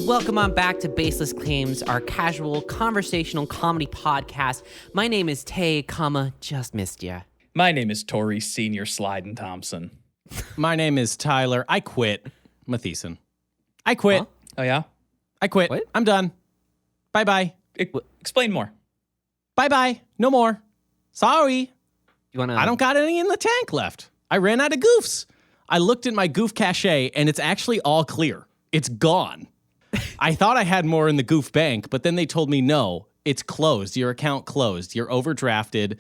and welcome on back to Baseless Claims, our casual conversational comedy podcast. My name is Tay, just missed ya. My name is Tori Senior Sliden Thompson. My name is Tyler. I quit. Matheson. I quit. Huh? Oh, yeah? I quit. What? I'm done. Bye-bye. Explain more. Bye-bye. No more. Sorry. You wanna? I don't got any in the tank left. I ran out of goofs. I looked at my goof cache, and it's actually all clear. It's gone. I thought I had more in the goof bank, but then they told me, no, it's closed. Your account closed. You're overdrafted.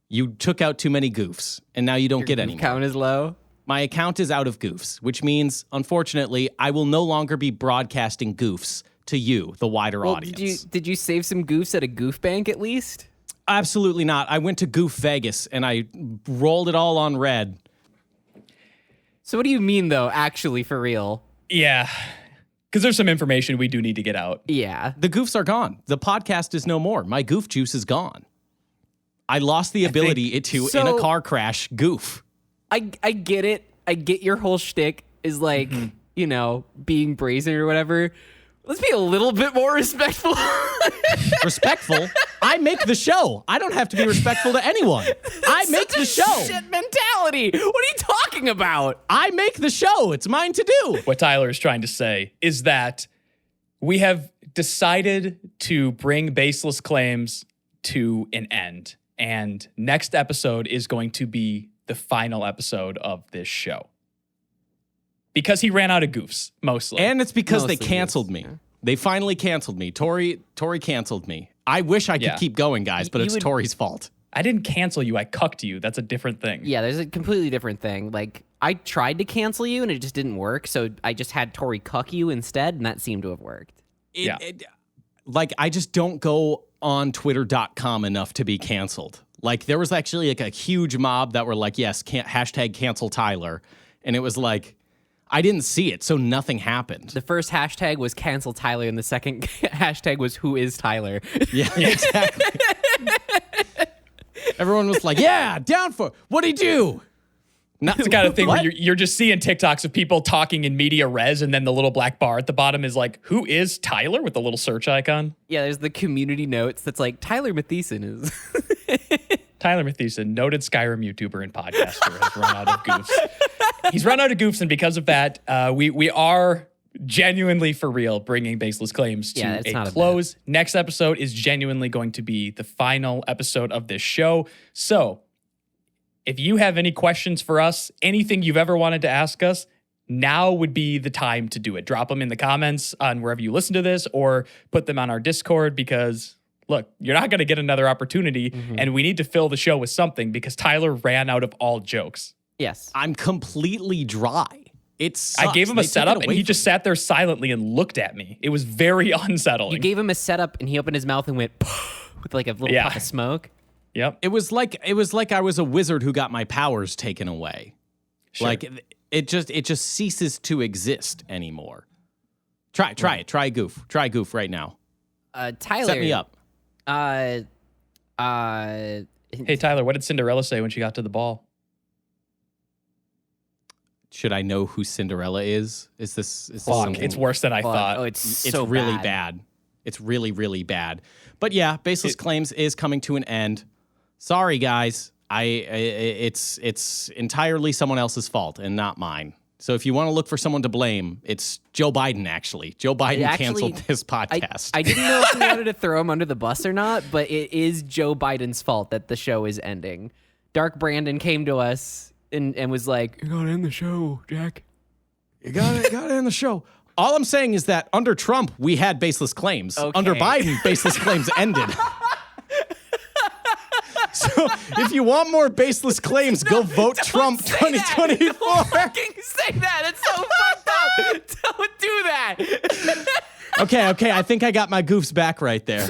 You took out too many goofs, and now you don't get any more. Count is low. My account is out of goofs, which means, unfortunately, I will no longer be broadcasting goofs to you, the wider audience. Did you save some goofs at a goof bank at least? Absolutely not. I went to Goof Vegas, and I rolled it all on red. So what do you mean, though, actually, for real? Yeah, because there's some information we do need to get out. Yeah. The goofs are gone. The podcast is no more. My goof juice is gone. I lost the ability to, in a car crash, goof. I get it. I get your whole shtick is like, you know, being brazen or whatever. Let's be a little bit more respectful. Respectful? I make the show. I don't have to be respectful to anyone. I make the show. Shit mentality. What are you talking about? I make the show. It's mine to do. What Tyler is trying to say is that we have decided to bring Baseless Claims to an end. And next episode is going to be the final episode of this show. Because he ran out of goofs, mostly. And it's because Mostly they canceled me. yeah. They finally canceled me. Tori canceled me. I wish I could keep going, guys, but it's Tori's fault. I didn't cancel you. I cucked you. That's a different thing. Yeah, there's a completely different thing. Like, I tried to cancel you and it just didn't work, so I just had Tori cuck you instead, and that seemed to have worked. I just don't go on twitter.com enough to be canceled. Like, there was actually like a huge mob that were like, yes, hashtag cancel Tyler. And it was like, I didn't see it, so nothing happened. The first hashtag was cancel Tyler, and the second hashtag was who is Tyler. Yeah, exactly. Everyone was like, yeah, down for what'd he do? It's the kind of thing where you're just seeing TikToks of people talking in media res, and then the little black bar at the bottom is like, who is Tyler, with the little search icon? Yeah, there's the community notes that's like, Tyler Matheson is... Tyler Matheson, noted Skyrim YouTuber and podcaster, has run out of goofs. He's run out of goofs, and because of that, we are genuinely, for real, bringing Baseless Claims to a close. Next episode is genuinely going to be the final episode of this show. So, if you have any questions for us, anything you've ever wanted to ask us, now would be the time to do it. Drop them in the comments on wherever you listen to this, or put them on our Discord, because... look, you're not going to get another opportunity, and we need to fill the show with something because Tyler ran out of all jokes. Yes. I'm completely dry. I gave him a setup, and he just sat there silently and looked at me. It was very unsettling. You gave him a setup, and he opened his mouth and went with like a little puff of smoke. Yep. It was like I was a wizard who got my powers taken away. Sure. Like it just ceases to exist anymore. Try it. Try goof. Try goof right now. Tyler. Set me up. Hey, Tyler, what did Cinderella say when she got to the ball? Should I know who Cinderella is? Is this Fuck, something? it's worse than I thought. Oh, it's so really bad. bad. It's really, really bad. But yeah, Baseless Claims is coming to an end. Sorry, guys. It's entirely someone else's fault and not mine. So if you want to look for someone to blame, it's Joe Biden, actually. Joe Biden canceled this podcast. I didn't know if we wanted to throw him under the bus or not, but it is Joe Biden's fault that the show is ending. Dark Brandon came to us and was like, you gotta end the show, Jack. You gotta end the show. All I'm saying is that under Trump, we had Baseless Claims. Okay. Under Biden, Baseless Claims ended. So if you want more Baseless Claims, go vote Trump 2024. Don't fucking say that. It's so fucked up. Don't do that. Okay. I think I got my goofs back right there.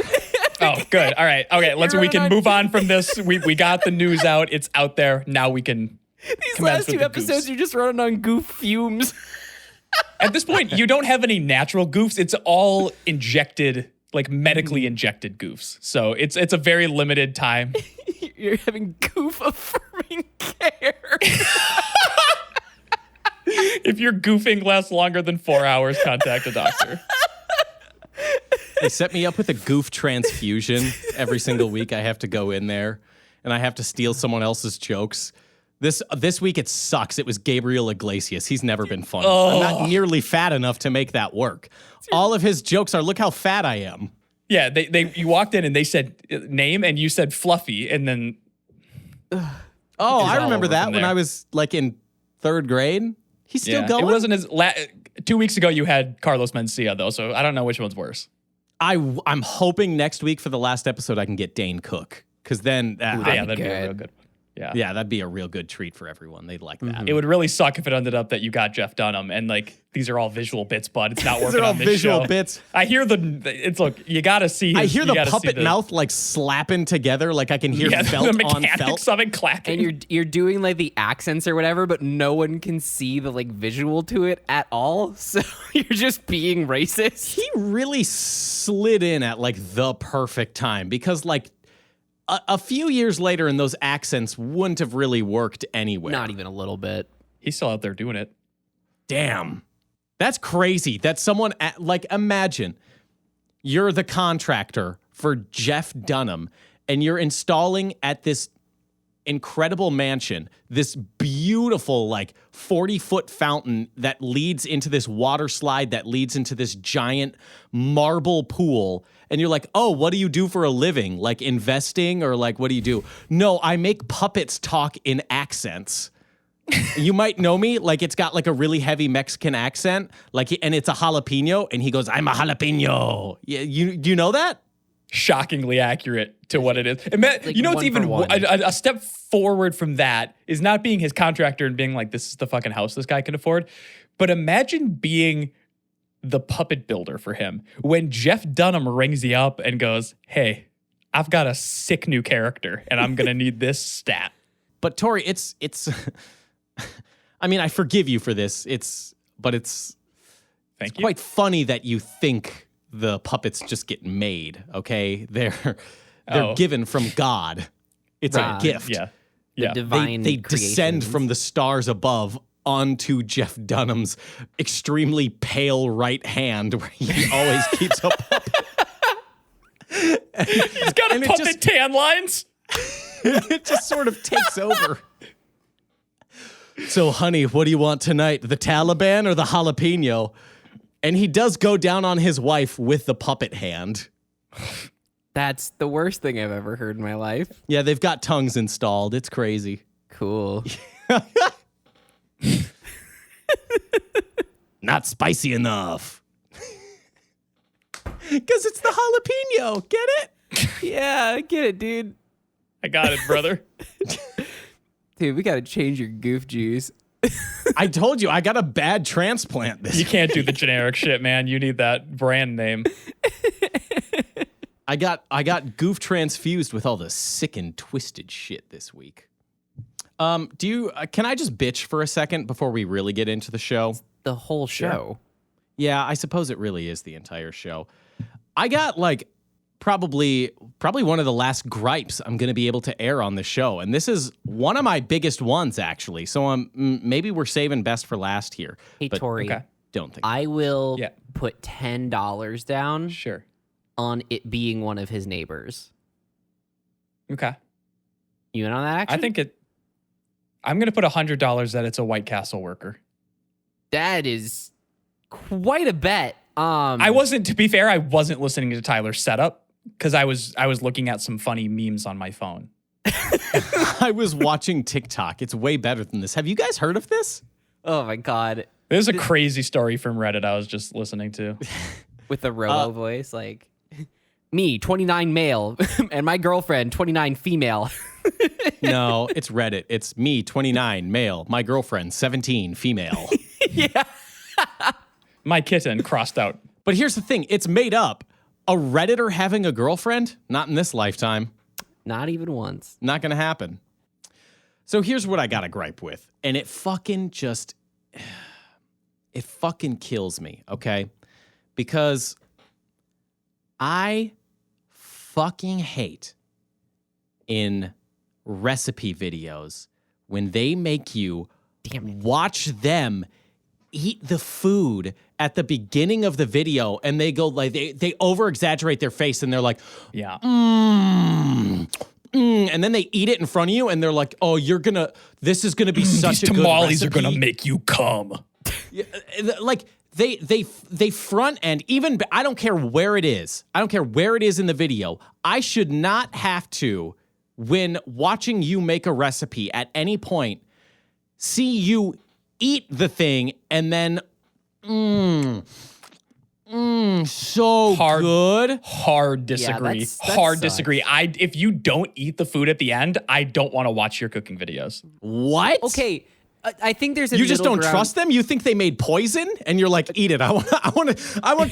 Oh, good. All right. Okay, we can move on from this. We got the news out. It's out there. Now we can These last two episodes, you're just running on goof fumes. At this point, you don't have any natural goofs. It's all injected, like medically injected goofs. So it's a very limited time. You're having goof affirming care. If you're goofing lasts longer than 4 hours, contact a doctor. They set me up with a goof transfusion every single week. I have to go in there, and I have to steal someone else's jokes. This week it sucks. It was Gabriel Iglesias. He's never been funny. I'm not nearly fat enough to make that work. All of his jokes are, look how fat I am. Yeah, you walked in and they said name and you said Fluffy, and then I remember that when I was like in 3rd grade. He's still going. It wasn't as 2 weeks ago you had Carlos Mencia though, so I don't know which one's worse. I'm hoping next week for the last episode I can get Dane Cook, because then that'd be a real good one. Yeah, that'd be a real good treat for everyone. They'd like that. It would really suck if it ended up that you got Jeff Dunham and like these are all visual bits, bud. It's not working. These are all on this visual show. bits. I hear look, you gotta see. I hear the puppet mouth like slapping together, like I can hear felt the on mechanics felt. of it clacking. And you're doing like the accents or whatever, but no one can see the like visual to it at all. So you're just being racist. He really slid in at like the perfect time, because like a few years later and those accents wouldn't have really worked anywhere. Not even a little bit. He's still out there doing it. Damn. That's crazy that someone, like, imagine you're the contractor for Jeff Dunham and you're installing at this incredible mansion this beautiful, like, 40-foot fountain that leads into this water slide that leads into this giant marble pool. And you're like, oh, what do you do for a living? Like investing, or like, what do you do? No, I make puppets talk in accents. You might know me, like it's got like a really heavy Mexican accent, like, and it's a jalapeno, and he goes, I'm a jalapeno. Yeah, you know that? Shockingly accurate to what it is. Like you know, it's one even for one. a step forward from that is not being his contractor and being like, this is the fucking house this guy can afford. But imagine being the puppet builder for him when Jeff Dunham rings you up and goes, hey, I've got a sick new character and I'm going to need this stat. But Tori, it's I mean, I forgive you for this. It's Thank you. quite funny that you think the puppets just get made, okay? They're given from God. It's a gift. Yeah. The Yeah. divine They descend creations. from the stars above onto Jeff Dunham's extremely pale right hand, where he always keeps a puppet. He's got a And it puppet just- tan lines. It just sort of takes over. So, honey, what do you want tonight? The Taliban or the jalapeno? And he does go down on his wife with the puppet hand. That's the worst thing I've ever heard in my life. Yeah, they've got tongues installed. It's crazy. Cool. Not spicy enough. Because it's the jalapeno. Get it? Yeah, I get it, dude. I got it, brother. Dude, we gotta change your goof juice. I told you, I got a bad transplant this You can't do the generic shit, man. You need that brand name. I got goof transfused with all the sick and twisted shit this week. Can I just bitch for a second before we really get into the show? The whole show. Yeah, I suppose it really is the entire show. I got like probably one of the last gripes I'm going to be able to air on the show, and this is one of my biggest ones actually. So maybe we're saving best for last here. Hey, but Tori, okay. don't think. I will Yeah. put $10 down Sure. on it being one of his neighbors. Okay. You in on that action? I'm going to put $100 that it's a White Castle worker. That is quite a bet. To be fair, I wasn't listening to Tyler's setup because I was looking at some funny memes on my phone. I was watching TikTok. It's way better than this. Have you guys heard of this? Oh my God. There's a crazy story from Reddit I was just listening to. With a robo voice, like, me, 29 male, and my girlfriend, 29 female. No, it's Reddit. It's me, 29, male. My girlfriend, 17, female. Yeah. My kitten crossed out. But here's the thing. It's made up. A Redditor having a girlfriend? Not in this lifetime. Not even once. Not going to happen. So here's what I got a gripe with. And it fucking kills me, okay? Because I fucking hate in recipe videos when they make you watch them eat the food at the beginning of the video and they go like, they over exaggerate their face and they're like, Yeah. and then they eat it in front of you and they're like, oh, this is gonna be such These a good tamales are recipe. gonna make you come. Like they front end, even, I don't care where it is. I don't care where it is in the video. I should not have to, when watching you make a recipe at any point, see you eat the thing and then, so good. Hard disagree. that Hard sucks. disagree. If you don't eat the food at the end, I don't want to watch your cooking videos. What? Okay, I think there's a You just middle don't ground. trust them? You think they made poison? And you're like, eat it. I want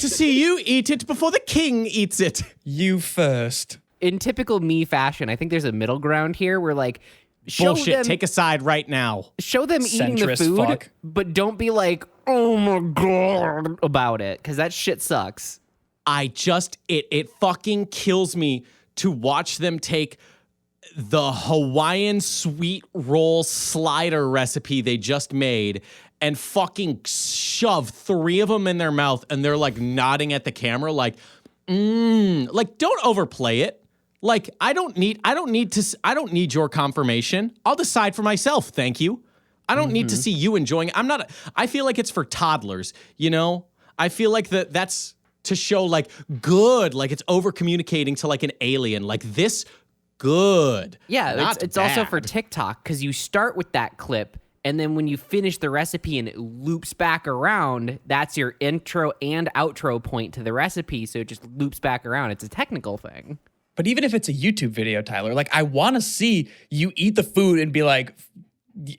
to see you eat it before the king eats it. You first. In typical me fashion, I think there's a middle ground here where like show Bullshit. them, Take a side right now. show them eating the Centrist food, fuck. but don't be like, oh my god, about it, because that shit sucks. It fucking kills me to watch them take the Hawaiian sweet roll slider recipe they just made and fucking shove 3 of them in their mouth and they're like nodding at the camera like, like don't overplay it. Like I don't need your confirmation. I'll decide for myself. Thank you. I don't need to see you enjoying it. I feel like it's for toddlers, you know? I feel like that's to show like good, like it's over communicating to like an alien, like this good. Yeah, not it's also for bad. TikTok because you start with that clip, and then when you finish the recipe and it loops back around, that's your intro and outro point to the recipe. So it just loops back around. It's a technical thing. But even if it's a YouTube video, Tyler, like I want to see you eat the food and be like,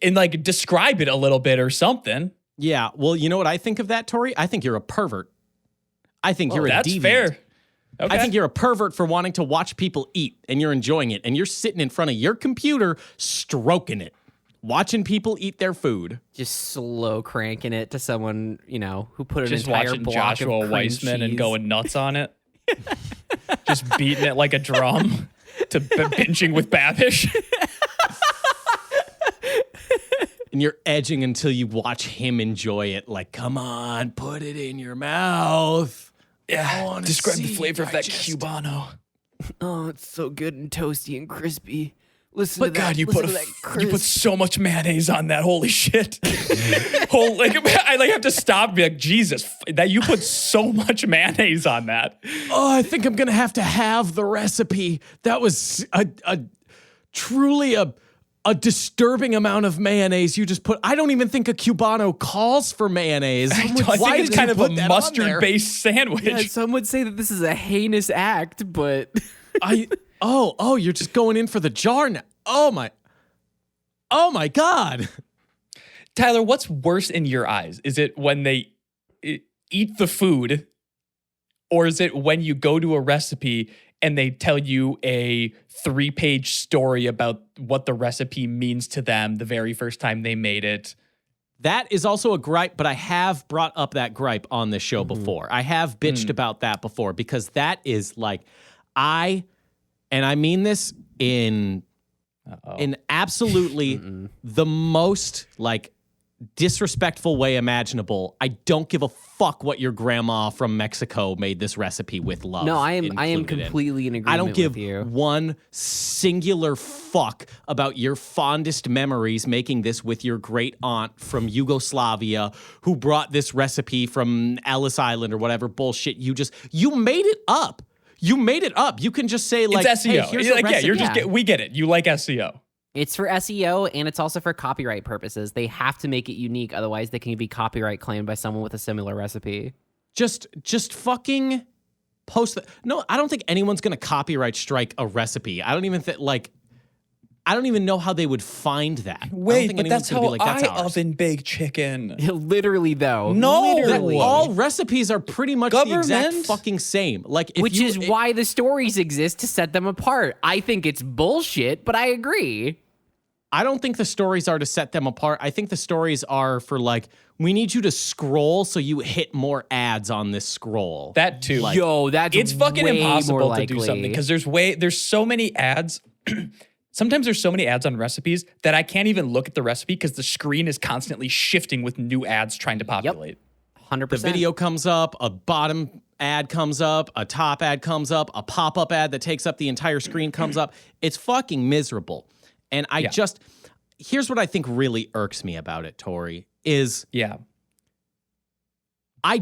and like describe it a little bit or something. Yeah, well, you know what I think of that, Tori? I think you're a pervert. I think you're a That's deviant. fair. Okay. I think you're a pervert for wanting to watch people eat and you're enjoying it and you're sitting in front of your computer stroking it, watching people eat their food. Just slow cranking it to someone, who put an just entire watching block Joshua of cream Weissman and cheese. going nuts on it. Just beating it like a drum to binging with Babish. And you're edging until you watch him enjoy it. Like, come on, put it in your mouth. Yeah. Describe the flavor of that Cubano. Oh, it's so good and toasty and crispy. Listen But to that. God, you listen put to that you put crisp. so much mayonnaise on that. Holy shit! I have to stop and be like, Jesus, that you put so much mayonnaise on that. Oh, I think I'm going to have the recipe. That was truly a disturbing amount of mayonnaise you just put. I don't even think a Cubano calls for mayonnaise. I Why think it's did kind you of put a that on there? mustard-based sandwich. Yeah, some would say that this is a heinous act, but You're just going in for the jar now. Oh my God. Tyler, what's worse in your eyes? Is it when they eat the food, or is it when you go to a recipe and they tell you a 3-page story about what the recipe means to them the very first time they made it? That is also a gripe, but I have brought up that gripe on this show before. I have bitched about that before because that is like, and I mean this in absolutely the most like disrespectful way imaginable. I don't give a fuck what your grandma from Mexico made this recipe with love. no, I am included in. completely in agreement I don't give with you. one singular fuck about your fondest memories making this with your great aunt from Yugoslavia who brought this recipe from Ellis Island or whatever bullshit. You made it up. You made it up. You can just say like, It's SEO. hey, here's the recipe. you're just we get it. You like SEO. It's for SEO and it's also for copyright purposes. They have to make it unique, otherwise they can be copyright claimed by someone with a similar recipe. Just fucking post that. No, I don't think anyone's going to copyright strike a recipe. I don't even know how they would find that. I don't think anyone's gonna be like, that's ours. oven bake chicken. Literally, though. No. Literally. All recipes are pretty much the exact Government? fucking same. Like, if Which is why the stories exist to set them apart. I think it's bullshit, but I agree. I don't think the stories are to set them apart. I think the stories are for like, we need you to scroll so you hit more ads on this scroll. That too. Yo, that's It's fucking way impossible more to do likely. something because there's so many ads. Sometimes there's so many ads on recipes that I can't even look at the recipe because the screen is constantly shifting with new ads trying to populate. 100%. The video comes up, a bottom ad comes up, a top ad comes up, a pop-up ad that takes up the entire screen comes up. It's fucking miserable. And here's what I think really irks me about it, Tori, is I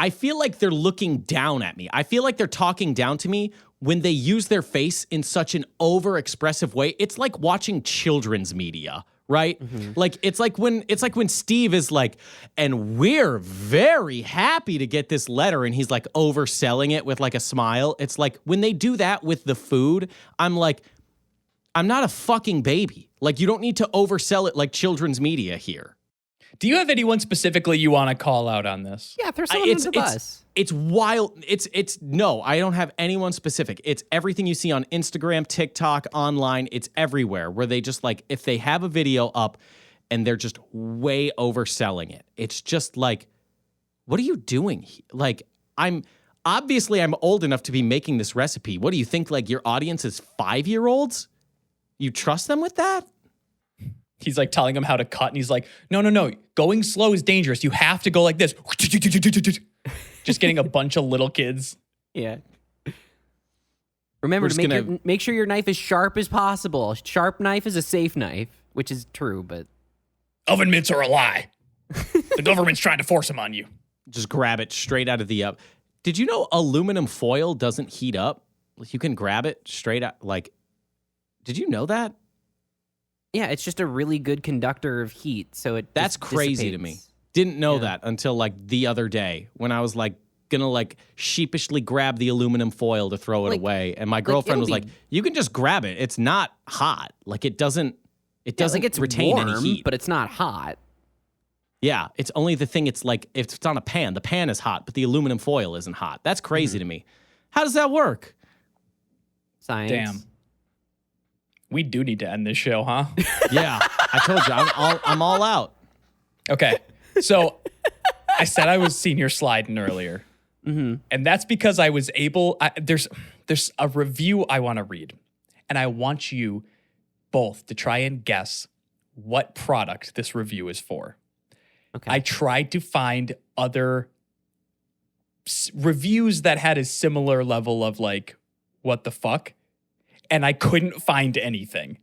feel like they're looking down at me. I feel like they're talking down to me when they use their face in such an over-expressive way. It's like watching children's media, right? Like it's like when Steve is like, and we're very happy to get this letter, and he's like overselling it with like a smile. It's like when they do that with the food, I'm like, I'm not a fucking baby. Like, you don't need to oversell it like children's media here. Do you have anyone specifically you want to call out on this? Yeah, throw someone under the bus. It's wild. No, I don't have anyone specific. It's everything you see on Instagram, TikTok, online. It's everywhere where they just like, if they have a video up and they're just way overselling it. It's just like, what are you doing? Like, I'm old enough to be making this recipe. What do you think? Like, your audience is 5-year-olds? You trust them with that? He's like telling him how to cut, and he's like, no. Going slow is dangerous. You have to go like this. Just getting a bunch of little kids. Yeah. Remember to make sure your knife is sharp as possible. Sharp knife is a safe knife, which is true, but... Oven mitts are a lie. The government's trying to force them on you. Just grab it straight out of the oven. Did you know aluminum foil doesn't heat up? You can grab it straight out, like... Did you know that? Yeah, it's just a really good conductor of heat, so it That's crazy to me. Didn't know that until like the other day when I was like gonna like sheepishly grab the aluminum foil to throw it away, and my girlfriend was like, "You can just grab it. It's not hot. Like it doesn't it's retain warm, any heat, but it's not hot." Yeah, it's only the thing. It's like if it's on a pan, the pan is hot, but the aluminum foil isn't hot. That's crazy to me. How does that work? Science. Damn. We do need to end this show, huh? Yeah, I told you, I'm all out. Okay, so I said I was senior sliding earlier, and that's because I was able. There's a review I want to read, and I want you both to try and guess what product this review is for. Okay. I tried to find other reviews that had a similar level of like, what the fuck? And I couldn't find anything.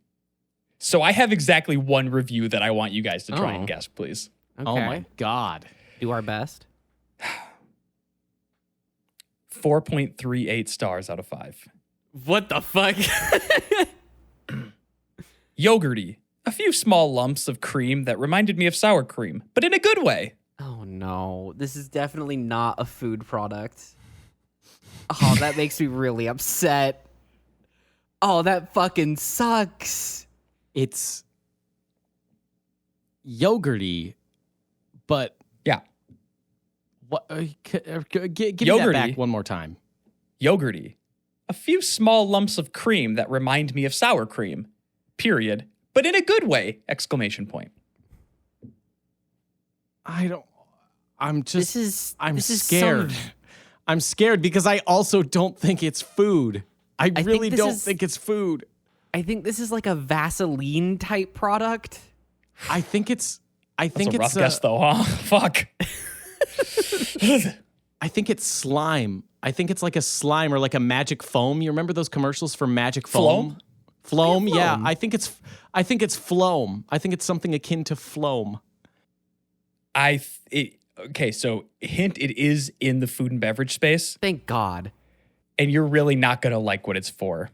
So I have exactly one review that I want you guys to try and guess, please. Okay. Oh my God. Do our best. 4.38 stars out of 5. What the fuck? Yogurty. A few small lumps of cream that reminded me of sour cream, but in a good way. Oh no, this is definitely not a food product. Oh, that makes me really upset. Oh, that fucking sucks. It's yogurty, but yeah. What? Give me that Yogurty. back one more time. Yogurty. A few small lumps of cream that remind me of sour cream. Period. But in a good way! Exclamation point. I'm is scared. I'm scared because I also don't think it's food. I really don't think it's food. I think this is like a Vaseline type product. I think it's a rough guess though, huh? Fuck. I think it's slime. I think it's like a slime or like a magic foam. You remember those commercials for magic foam? Floam? Yeah, I think it's floam. I think it's something akin to floam. Okay, so hint, it is in the food and beverage space. Thank God. And you're really not going to like what it's for.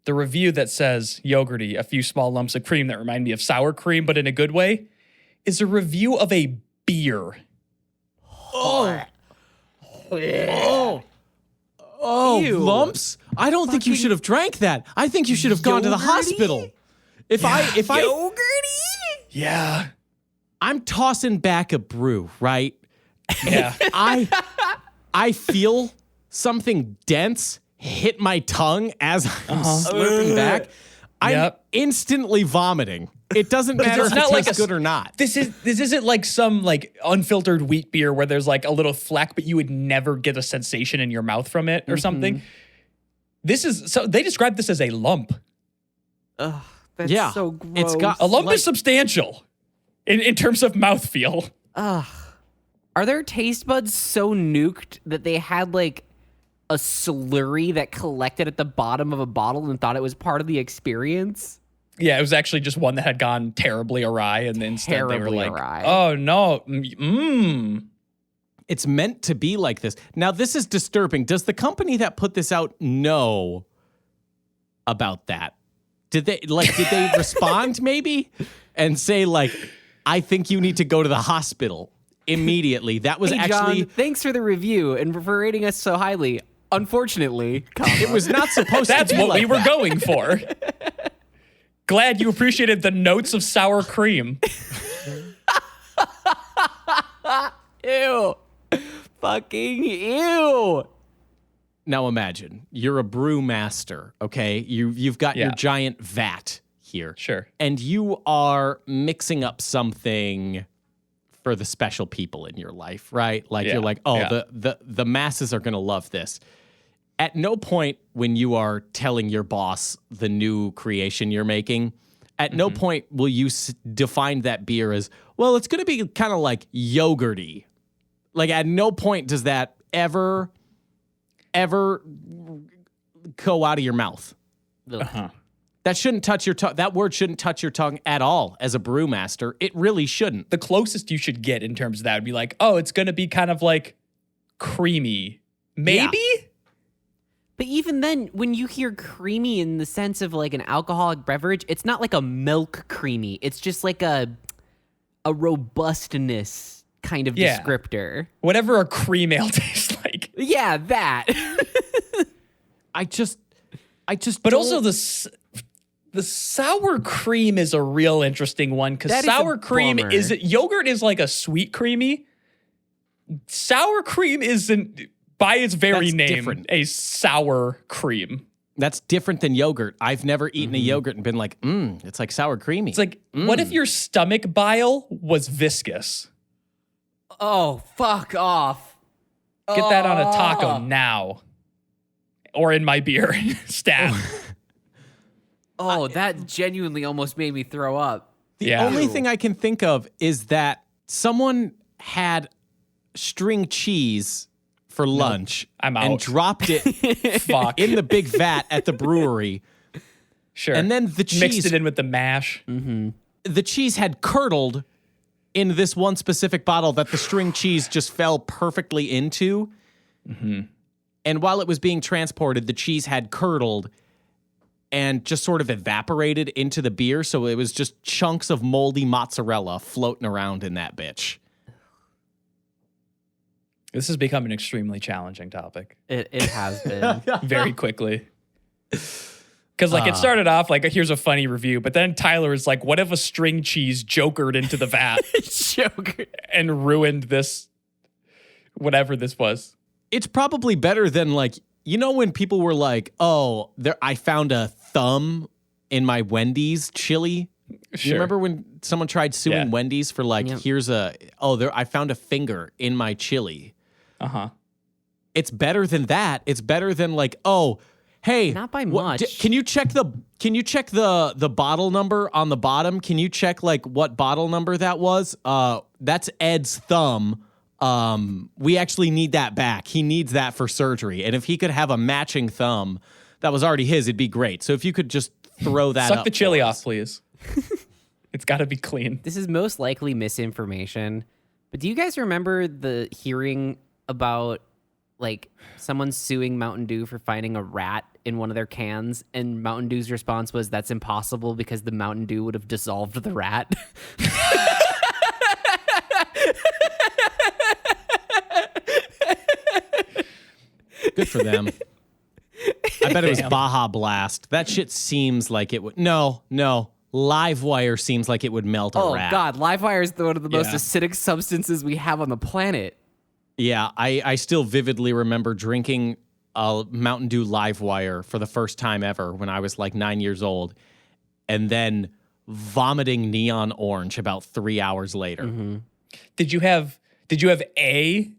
The review that says, yogurty, a few small lumps of cream that remind me of sour cream, but in a good way, is a review of a beer. Ew. Lumps? I don't think you should have drank that. I think you should have gone to the hospital. If I Yogurty? Yeah. I'm tossing back a brew, right? Yeah. I feel something dense hit my tongue as I'm slurping back. I'm instantly vomiting. It doesn't matter if it tastes good or not. This isn't like some like unfiltered wheat beer where there's like a little fleck, but you would never get a sensation in your mouth from it or something. So they describe this as a lump. Ugh, that's so gross. It's got a lump is substantial in terms of mouthfeel. Ugh. Are their taste buds so nuked that they had like a slurry that collected at the bottom of a bottle and thought it was part of the experience? Yeah, it was actually just one that had gone terribly awry, and instead they were like, awry. "Oh no, It's meant to be like this. Now, this is disturbing. Does the company that put this out know about that? Did they respond maybe and say like, I think you need to go to the hospital immediately? That was Hey, actually John, thanks for the review and for rating us so highly. Unfortunately, it was not supposed to that's be what like we were that. going for." Glad you appreciated the notes of sour cream. Ew. Fucking ew. Now imagine you're a brewmaster, okay? You've got your Yeah. giant vat here. Sure. And you are mixing up something for the special people in your life, right? Like Yeah. you're like, oh, Yeah. the masses are gonna love this. At no point when you are telling your boss the new creation you're making, at no point will you define that beer as, well, it's gonna be kind of like yogurty. Like at no point does that ever go out of your mouth. Uh-huh. That shouldn't touch your tongue. That word shouldn't touch your tongue at all as a brewmaster. It really shouldn't. The closest you should get in terms of that would be like, oh, it's going to be kind of like creamy. Maybe? But even then, when you hear creamy in the sense of like an alcoholic beverage, it's not like a milk creamy. It's just like a robustness kind of Yeah. descriptor. Whatever a cream ale tastes like. Yeah, that. I just But don't- also the sour cream is a real interesting one because That is a sour cream bummer. yogurt is like a sweet creamy. Sour cream isn't by its very That's name different. a sour cream. that's different than yogurt. I've never eaten a yogurt and been like, it's like sour creamy. It's like, what if your stomach bile was viscous? Oh, fuck off. Get that on a taco now. Or in my beer. Stab. Oh, that genuinely almost made me throw up. The Yeah. only thing I can think of is that someone had string cheese for lunch I'm and out. dropped it Fuck. in the big vat at the brewery. Sure. And then the cheese mixed it in with the mash. the cheese had curdled in this one specific bottle that the string cheese just fell perfectly into. And while it was being transported, the cheese had curdled and just sort of evaporated into the beer. So it was just chunks of moldy mozzarella floating around in that bitch. This has become an extremely challenging topic It has been. very quickly. Because like it started off like here's a funny review, but then Tyler is like, what if a string cheese jokered into the vat Joker. and ruined this, whatever this was? It's probably better than like, you know, when people were like, oh, I found a thumb in my Wendy's chili. Sure. You remember when someone tried suing Yeah. Wendy's for like, Yep. I found a finger in my chili. Uh-huh. It's better than that. It's better than like, oh, hey, Not by much. Can you check the bottle number on the bottom? Can you check like what bottle number that was? That's Ed's thumb. We actually need that back. He needs that for surgery. And if he could have a matching thumb that was already his, it'd be great. So if you could just throw that Suck up the chili for off, us. please. It's got to be clean. This is most likely misinformation. But do you guys remember the hearing about like someone suing Mountain Dew for finding a rat in one of their cans, and Mountain Dew's response was that's impossible because the Mountain Dew would have dissolved the rat? Good for them. I bet it was Baja Blast. That shit seems like it would. No. Livewire seems like it would melt a Oh rat. God, Livewire is one of the most Yeah. acidic substances we have on the planet. Yeah, I still vividly remember drinking a Mountain Dew Livewire for the first time ever when I was like 9 years old, and then vomiting neon orange about 3 hours later. Did you have a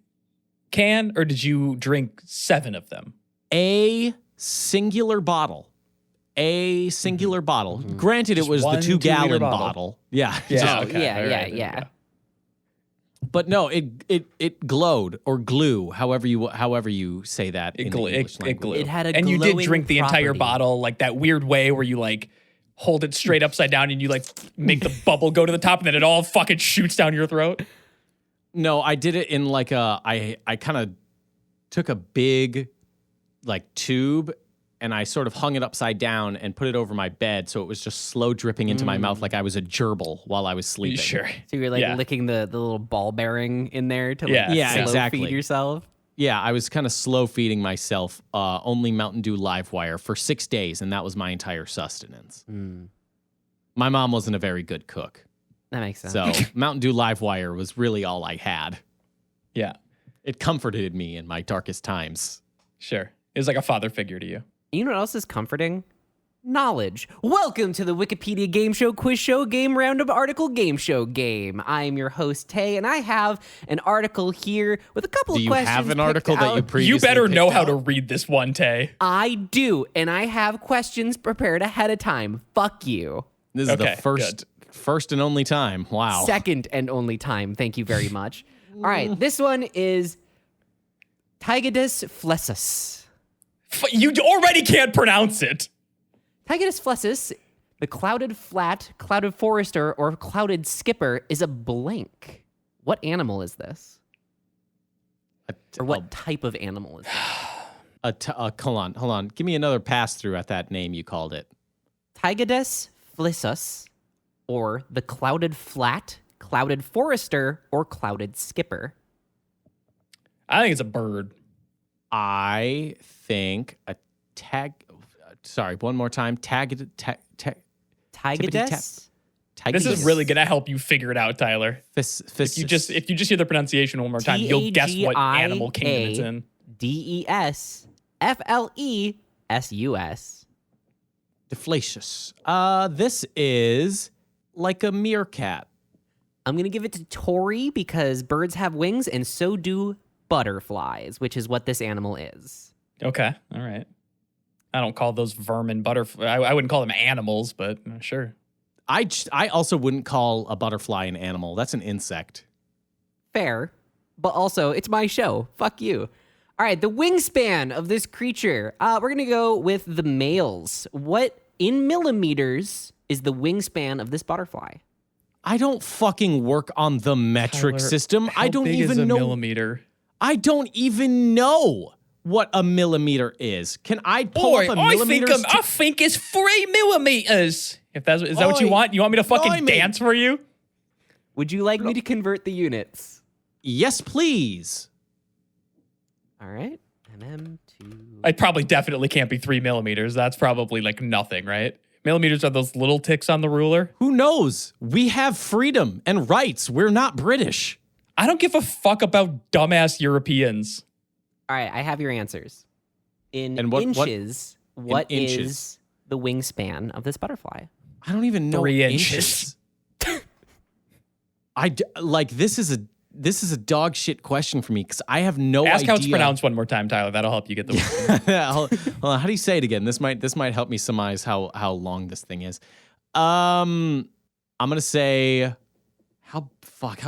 can or did you drink 7 of them? A singular bottle. Granted, Just it was the one 2-gallon 2-liter bottle. bottle. Yeah. Yeah. Oh, okay. yeah, All right, there you yeah. go. But no, it glowed or glue, however you say that in the English language. It had a and you did glowing drink the entire property. bottle like that weird way where you like hold it straight upside down and you like make the bubble go to the top and then it all fucking shoots down your throat. No, I did it in like I kind of took a big like tube and I sort of hung it upside down and put it over my bed so it was just slow dripping into my mouth like I was a gerbil while I was sleeping. Sure. So you're like licking the little ball bearing in there to like Yeah, slow exactly. feed yourself. Yeah, I was kind of slow feeding myself only Mountain Dew Live Wire for 6 days, and that was my entire sustenance. My mom wasn't a very good cook. That makes sense. So Mountain Dew Live Wire was really all I had. Yeah. It comforted me in my darkest times. Sure. It was like a father figure to you. You know what else is comforting? Knowledge. Welcome to the Wikipedia Game Show Quiz Show Game Roundup Article Game Show Game. I am your host, Tay, and I have an article here with a couple Do of you questions. have an article picked that you out. previously You better know picked how out? to read this one, Tay. I do, and I have questions prepared ahead of time. Fuck you. This is Okay, the first and only time. Wow. Second and only time. Thank you very much. All right, this one is Tygadus flessus. You already can't pronounce it. Tygadus flessus, the clouded flat, clouded forester, or clouded skipper, is a blank. What animal is this? Or what type of animal is this? Hold on. Give me another pass through at that name you called it. Tygadus flissus, or the clouded flat, clouded forester, or clouded skipper. I think it's a bird. I think a one more time. Tygadus? This is really gonna help you figure it out, Tyler. If you just hear the pronunciation one more time, you'll guess what animal kingdom it's in. DESFLESUS. Deflacious. This is like a meerkat. I'm gonna give it to Tori because birds have wings and so do butterflies, which is what this animal is. Okay, all right. I don't call those vermin butterfly. I wouldn't call them animals, but sure. I also wouldn't call a butterfly an animal. That's an insect. Fair, but also it's my show. Fuck you. All right, the wingspan of this creature. We're gonna go with the males. What in millimeters is the wingspan of this butterfly? I don't fucking work on the metric Tyler, system. I don't big even is a know. millimeter. I don't even know what a millimeter is. Can I pull up a millimeter? I think it's 3 millimeters. If is that what you Oi. want? You want me to fucking Blimey. dance for you? Would you like me to convert the units? Yes, please. All right, mm to It probably definitely can't be 3 millimeters. That's probably like nothing, right? Millimeters are those little ticks on the ruler. Who knows? We have freedom and rights. We're not British. I don't give a fuck about dumbass Europeans. All right, I have your answers. In And what inches, what is inches? the wingspan of this butterfly? I don't even know 3 inches. This is a dog shit question for me because I have no Ask idea. how it's pronounced one more time, Tyler. That'll help you get the Hold on, how do you say it again? This might help me surmise how long this thing is. I'm gonna say how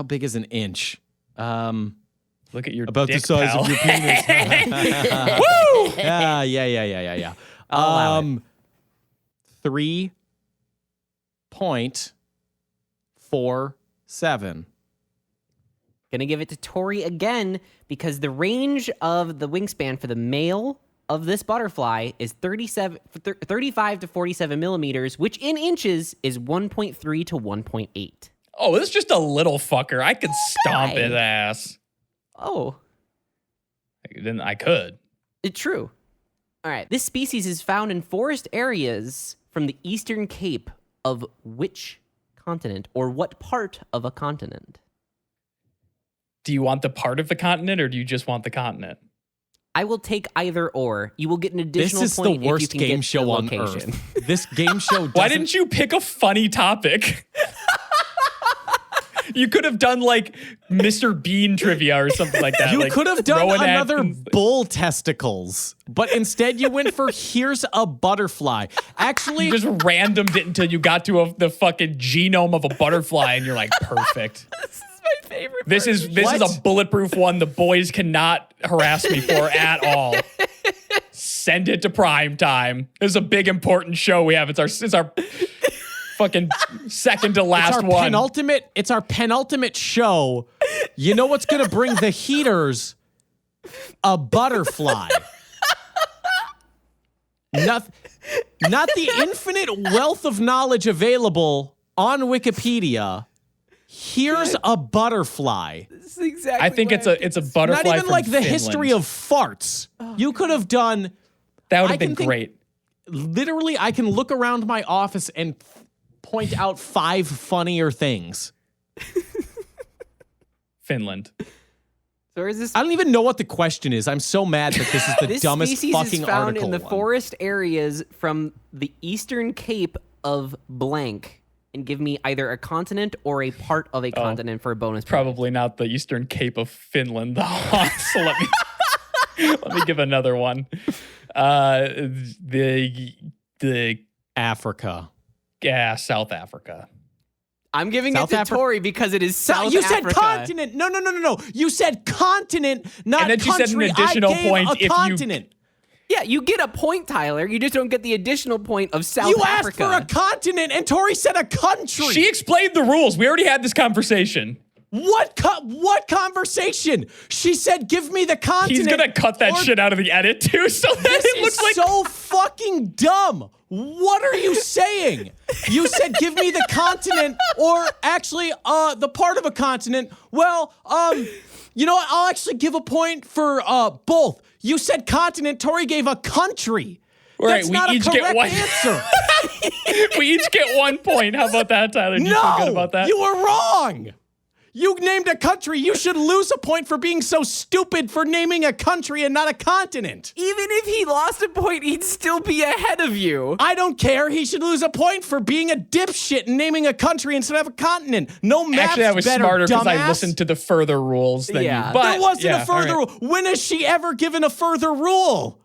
big is an inch? Look at your About dick, the size pal. of your penis. Woo! Yeah. I'll allow it. 3.47. Gonna give it to Tori again because the range of the wingspan for the male of this butterfly is 35 to 47 millimeters, which in inches is 1.3 to 1.8. Oh, this is just a little fucker. I could stomp Why? his ass. Oh, Then I could. it's true. All right. This species is found in forest areas from the eastern cape of which continent or what part of a continent? Do you want the part of the continent or do you just want the continent? I will take either or. You will get an This additional is the point worst if you can game get show the on location. earth. This game show doesn't. Why didn't you pick a funny topic? You could have done like Mr. Bean trivia or something like that. You like could have done Rowan another Atkins. bull testicles, but instead you went for here's a butterfly. Actually, You just randomed it until you got to the fucking genome of a butterfly and you're like, perfect. This is my favorite. This is a bulletproof one the boys cannot harass me for at all. Send it to prime time. This is a big important show we have. It's our fucking second to last one. It's our penultimate show. You know what's gonna bring the heaters? A butterfly. Not the infinite wealth of knowledge available on Wikipedia. Here's a butterfly. This is exactly. I think it's a butterfly. Not even from like the Finland. history of farts. You could have done. That would have been great. Literally, I can look around my office and point out 5 funnier things. Finland. So is this? I don't even know what the question is. I'm so mad that this is the This dumbest species fucking is found article. in the one. forest areas from the eastern cape of blank, and give me either a continent or a part of a continent for a bonus. Probably not the Eastern Cape of Finland, though. So let me give another one. The Africa. South Africa. I'm giving South it to Tori because it is South You Africa. said continent. No. You said continent, not And then she country. said an additional I gave point a if you- continent. Yeah, you get a point, Tyler. You just don't get the additional point of South You Africa. asked for a continent, and Tori said a country. She explained the rules. We already had this conversation. What conversation? She said, "Give me the continent." He's gonna cut that or- shit out of the edit too, so that This it looks is like so fucking dumb. What are you saying? You said, "Give me the continent," or actually, the part of a continent. Well, you know what? I'll actually give a point for both. You said continent. Tori gave a country. Right, That's we not a each get correct one. answer. we each get 1 point. How about that, Tyler? Do you feel good about that? You were wrong. You named a country. You should lose a point for being so stupid for naming a country and not a continent. Even if he lost a point, he'd still be ahead of you. I don't care. He should lose a point for being a dipshit and naming a country instead of a continent. No maps Actually, I was better, smarter because I dumbass. listened to the further rules than Yeah. you. But There wasn't yeah, a further all right. rule. When has she ever given a further rule?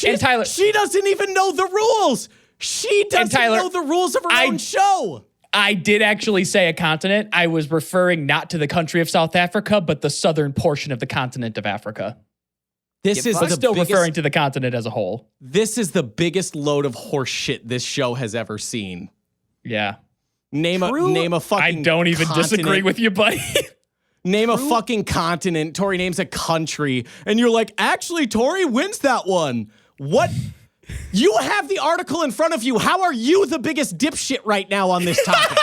And Tyler- she doesn't even know the rules. She doesn't Tyler, know the rules of her I- own show. I did actually say a continent. I was referring not to the country of South Africa, but the southern portion of the continent of Africa. This is But the still biggest, referring to the continent as a whole. This is the biggest load of horse shit this show has ever seen. Yeah. Name a fucking I don't even disagree continent. with you, buddy. Name a fucking continent. Tori names a country. And you're like, actually, Tori wins that one. What? You have the article in front of you. How are you the biggest dipshit right now on this topic?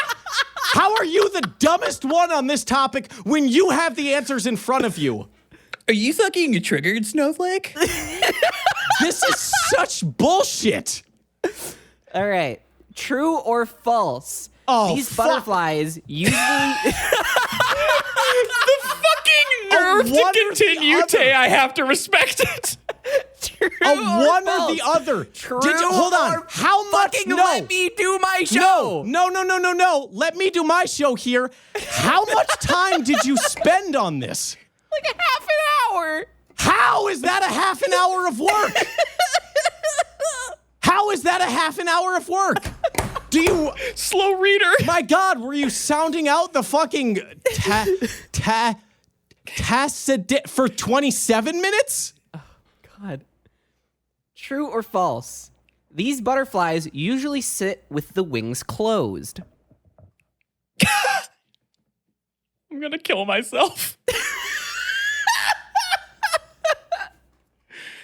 How are you the dumbest one on this topic when you have the answers in front of you? Are you fucking a triggered snowflake? This is such bullshit. All right. True or false? Oh, These fuck. butterflies usually... The fucking nerve to one or the continue, other. Tay. I have to respect it. True One or false? the other. True Hold on. or How much? fucking No. let me do my show. No. Let me do my show here. How much time did you spend on this? Like a half an hour. How is that a half an hour of work? How is that a half an hour of work? Do you... Slow reader. My God, were you sounding out the fucking tacit for 27 minutes? God. True or false? These butterflies usually sit with the wings closed. I'm gonna kill myself.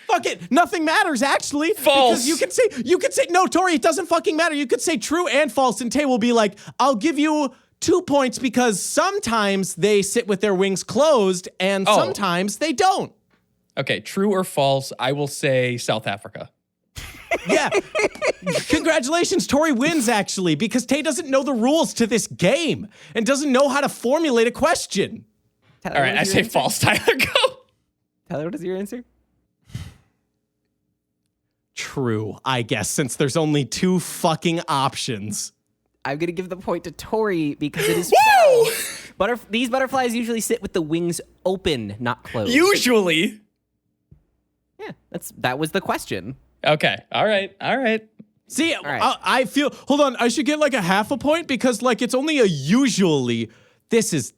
Fuck it. Nothing matters, actually. False. Because you could say, no, Tori, it doesn't fucking matter. You could say true and false, and Tay will be like, I'll give you 2 points because sometimes they sit with their wings closed and sometimes they don't. Okay, true or false? I will say South Africa. Yeah. Congratulations, Tori wins, actually, because Tay doesn't know the rules to this game and doesn't know how to formulate a question. Tyler, All right, what I is your say answer? false. Tyler, go. Tyler, what is your answer? True, I guess, since there's only 2 fucking options. I'm going to give the point to Tori because it is Woo! false. These butterflies usually sit with the wings open, not closed. Usually. Yeah, that was the question. Okay. All right. See, right. I feel, hold on, I should get like a half a point because like it's only a usually. This is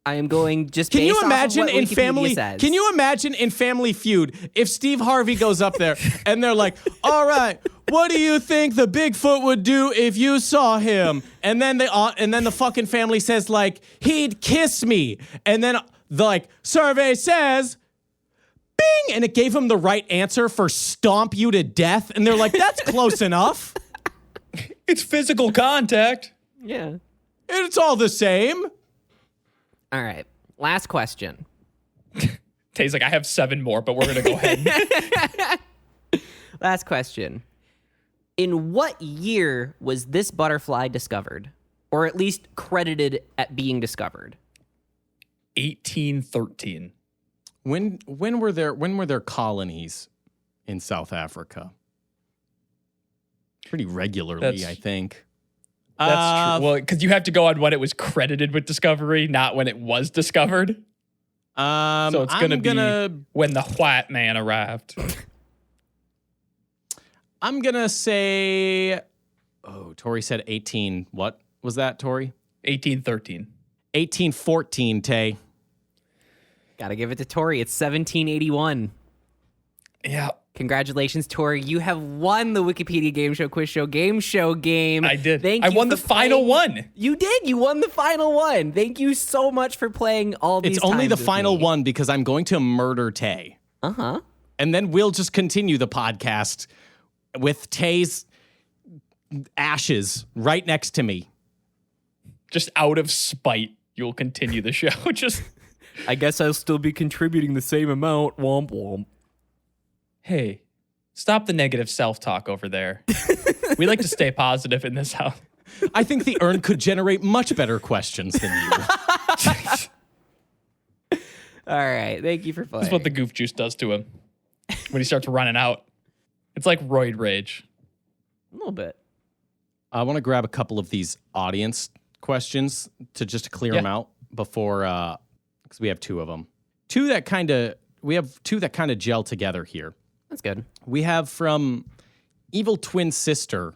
I am going just Can based you imagine off of what in Wikipedia Family? says. Can you imagine in Family Feud if Steve Harvey goes up there and they're like, "All right, what do you think the Bigfoot would do if you saw him?" And then the fucking family says like, "He'd kiss me," and then the survey says, "Bing," and it gave him the right answer for stomp you to death, and they're like, "That's close enough. It's physical contact. Yeah. It's all the same." All right. Last question. Tay's like, I have 7 more, but we're going to go ahead. Last question. In what year was this butterfly discovered? Or at least credited at being discovered? 1813. When were there colonies in South Africa? Pretty regularly, I think. That's true. Well, because you have to go on when it was credited with discovery, not when it was discovered. So it's going to be when the white man arrived. I'm going to say, Tori said 18. What was that, Tori? 1813. 1814, Tay. Gotta give it to Tori. It's 1781. Yeah. Congratulations, Tori. You have won the Wikipedia Game Show Quiz Show Game Show game. I did. Thank I you won for the final playing. one. You did. You won the final one. Thank you so much for playing all these It's only times the with final me. one because I'm going to murder Tay. Uh-huh. And then we'll just continue the podcast with Tay's ashes right next to me. Just out of spite, you'll continue the show. Just, I guess I'll still be contributing the same amount. Womp womp. hey, stop the negative self-talk over there. We like to stay positive in this house. I think the urn could generate much better questions than you. All right. Thank you for playing. This is what the goof juice does to him when he starts running out. It's like roid rage. A little bit. I want to grab a couple of these audience questions to clear them out before, because we have 2 of them. We have 2 that kind of gel together here. That's good. We have from Evil Twin Sister.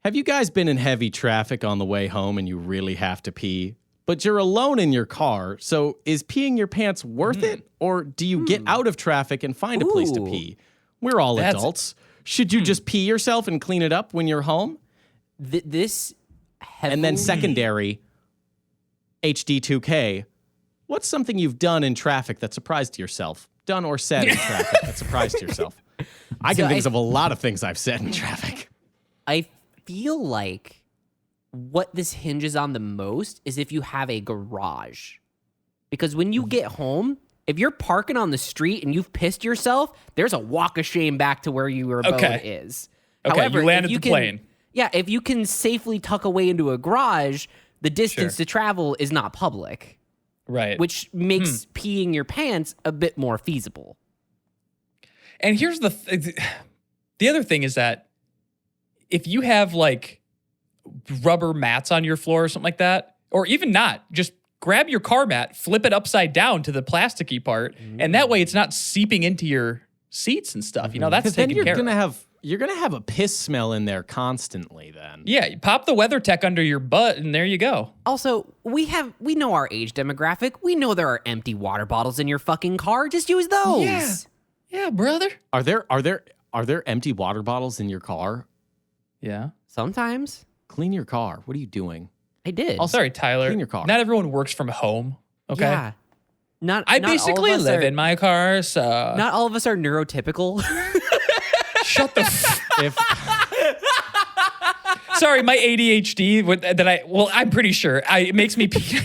Have you guys been in heavy traffic on the way home and you really have to pee, but you're alone in your car? So is peeing your pants worth it? Or do you get out of traffic and find a place to pee? We're all adults. Should you just pee yourself and clean it up when you're home? This heavily... And then secondary, HD2K, what's something you've done in traffic that surprised yourself? Done or said in traffic that surprised yourself? I can think of a lot of things I've said in traffic. I feel like what this hinges on the most is if you have a garage. Because when you get home, if you're parking on the street and you've pissed yourself, there's a walk of shame back to where your abode is. Okay, However, you landed if the plane. Yeah, if you can safely tuck away into a garage, the distance to travel is not public. Right. Which makes peeing your pants a bit more feasible. And here's the other thing is that if you have like rubber mats on your floor or something like that, or even not, just grab your car mat, flip it upside down to the plasticky part, and that way it's not seeping into your seats and stuff. You know, that's taken care of. You're gonna have a piss smell in there constantly then. Yeah, you pop the WeatherTech under your butt and there you go. Also, we know our age demographic. We know there are empty water bottles in your fucking car. Just use those. Yeah, brother. Are there empty water bottles in your car? Yeah. Sometimes. Clean your car. What are you doing? I did. Also, sorry, Tyler. Clean your car. Not everyone works from home. Okay. Yeah. I basically live in my car, so Not all of us are neurotypical. shut the Sorry, my ADHD I'm pretty sure it makes me pee.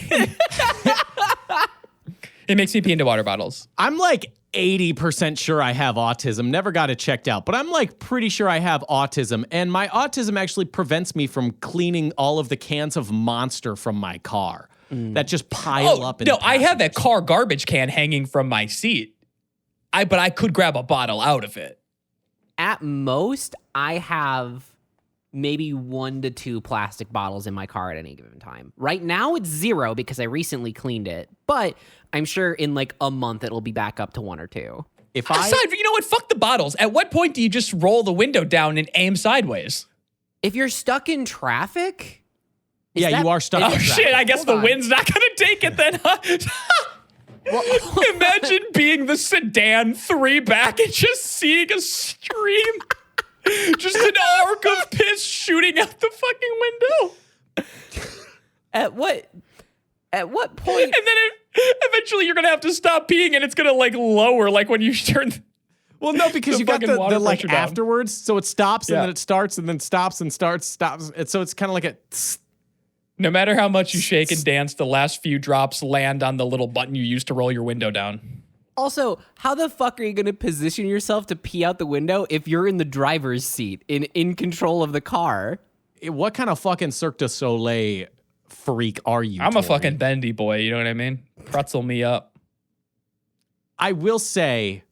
It makes me pee into water bottles. I'm like 80% sure I have autism. Never got it checked out, but I'm like pretty sure I have autism. And my autism actually prevents me from cleaning all of the cans of Monster from my car that just pile up. No, I have a car garbage can hanging from my seat. But I could grab a bottle out of it. At most, I have maybe 1 to 2 plastic bottles in my car at any given time. Right now, it's 0 because I recently cleaned it. But I'm sure in like a month, it'll be back up to 1 or 2. Aside, you know what? Fuck the bottles. At what point do you just roll the window down and aim sideways? If you're stuck in traffic, Yeah, you are stuck. Oh in traffic. shit! I guess Hold the on. wind's not gonna take it then. Huh? Imagine being the sedan 3 back and just seeing a stream, just an arc of piss shooting out the fucking window. At what point? And then eventually you're gonna have to stop peeing, and it's gonna like lower, like when you turn. Well, no, because The you got fucking water the like pressure down. afterwards, so it stops and Yeah. then it starts and then stops and starts, stops. And so it's kind of like a. No matter how much you shake and dance, the last few drops land on the little button you use to roll your window down. Also, how the fuck are you going to position yourself to pee out the window if you're in the driver's seat, in control of the car? What kind of fucking Cirque du Soleil freak are you? I'm a Tori? fucking bendy boy, you know what I mean? Pretzel me up. I will say,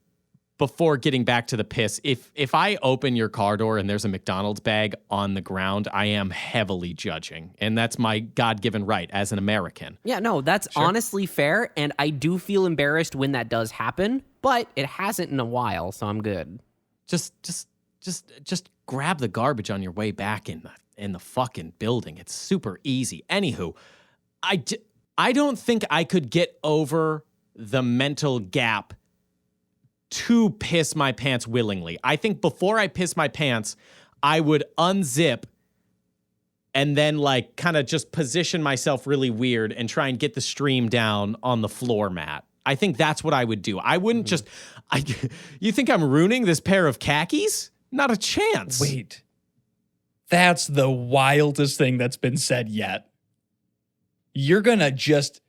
before getting back to the piss, if I open your car door and there's a McDonald's bag on the ground, I am heavily judging. And that's my God-given right as an American. Yeah, no, that's honestly fair, and I do feel embarrassed when that does happen, but it hasn't in a while, so I'm good. Just grab the garbage on your way back in the fucking building. It's super easy. Anywho, I don't think I could get over the mental gap to piss my pants willingly. I think before I piss my pants, I would unzip and then like kind of just position myself really weird and try and get the stream down on the floor mat. I think that's what I would do. I wouldn't just you think I'm ruining this pair of khakis? Not a chance. Wait. That's the wildest thing that's been said yet. You're gonna just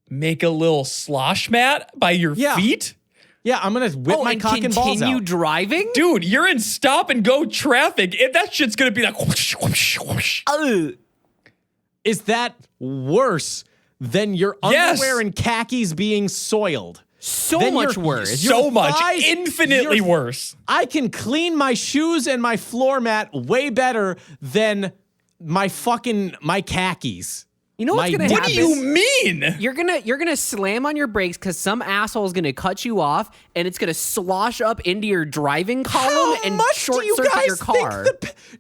make a little slosh mat by your feet? Yeah, I'm going to whip my cock and balls out. Continue driving? Dude, you're in stop and go traffic. That shit's gonna be like whoosh, whoosh, whoosh. Is that worse than your Yes. underwear and khakis being soiled? So Then much your- worse. your So much. thighs- Infinitely your- worse. I can clean my shoes and my floor mat way better than my khakis. You know what's My- going to What happen? do you mean? You're gonna slam on your brakes because some asshole is gonna cut you off, and it's gonna slosh up into your driving column How and much short do you circuit guys your car.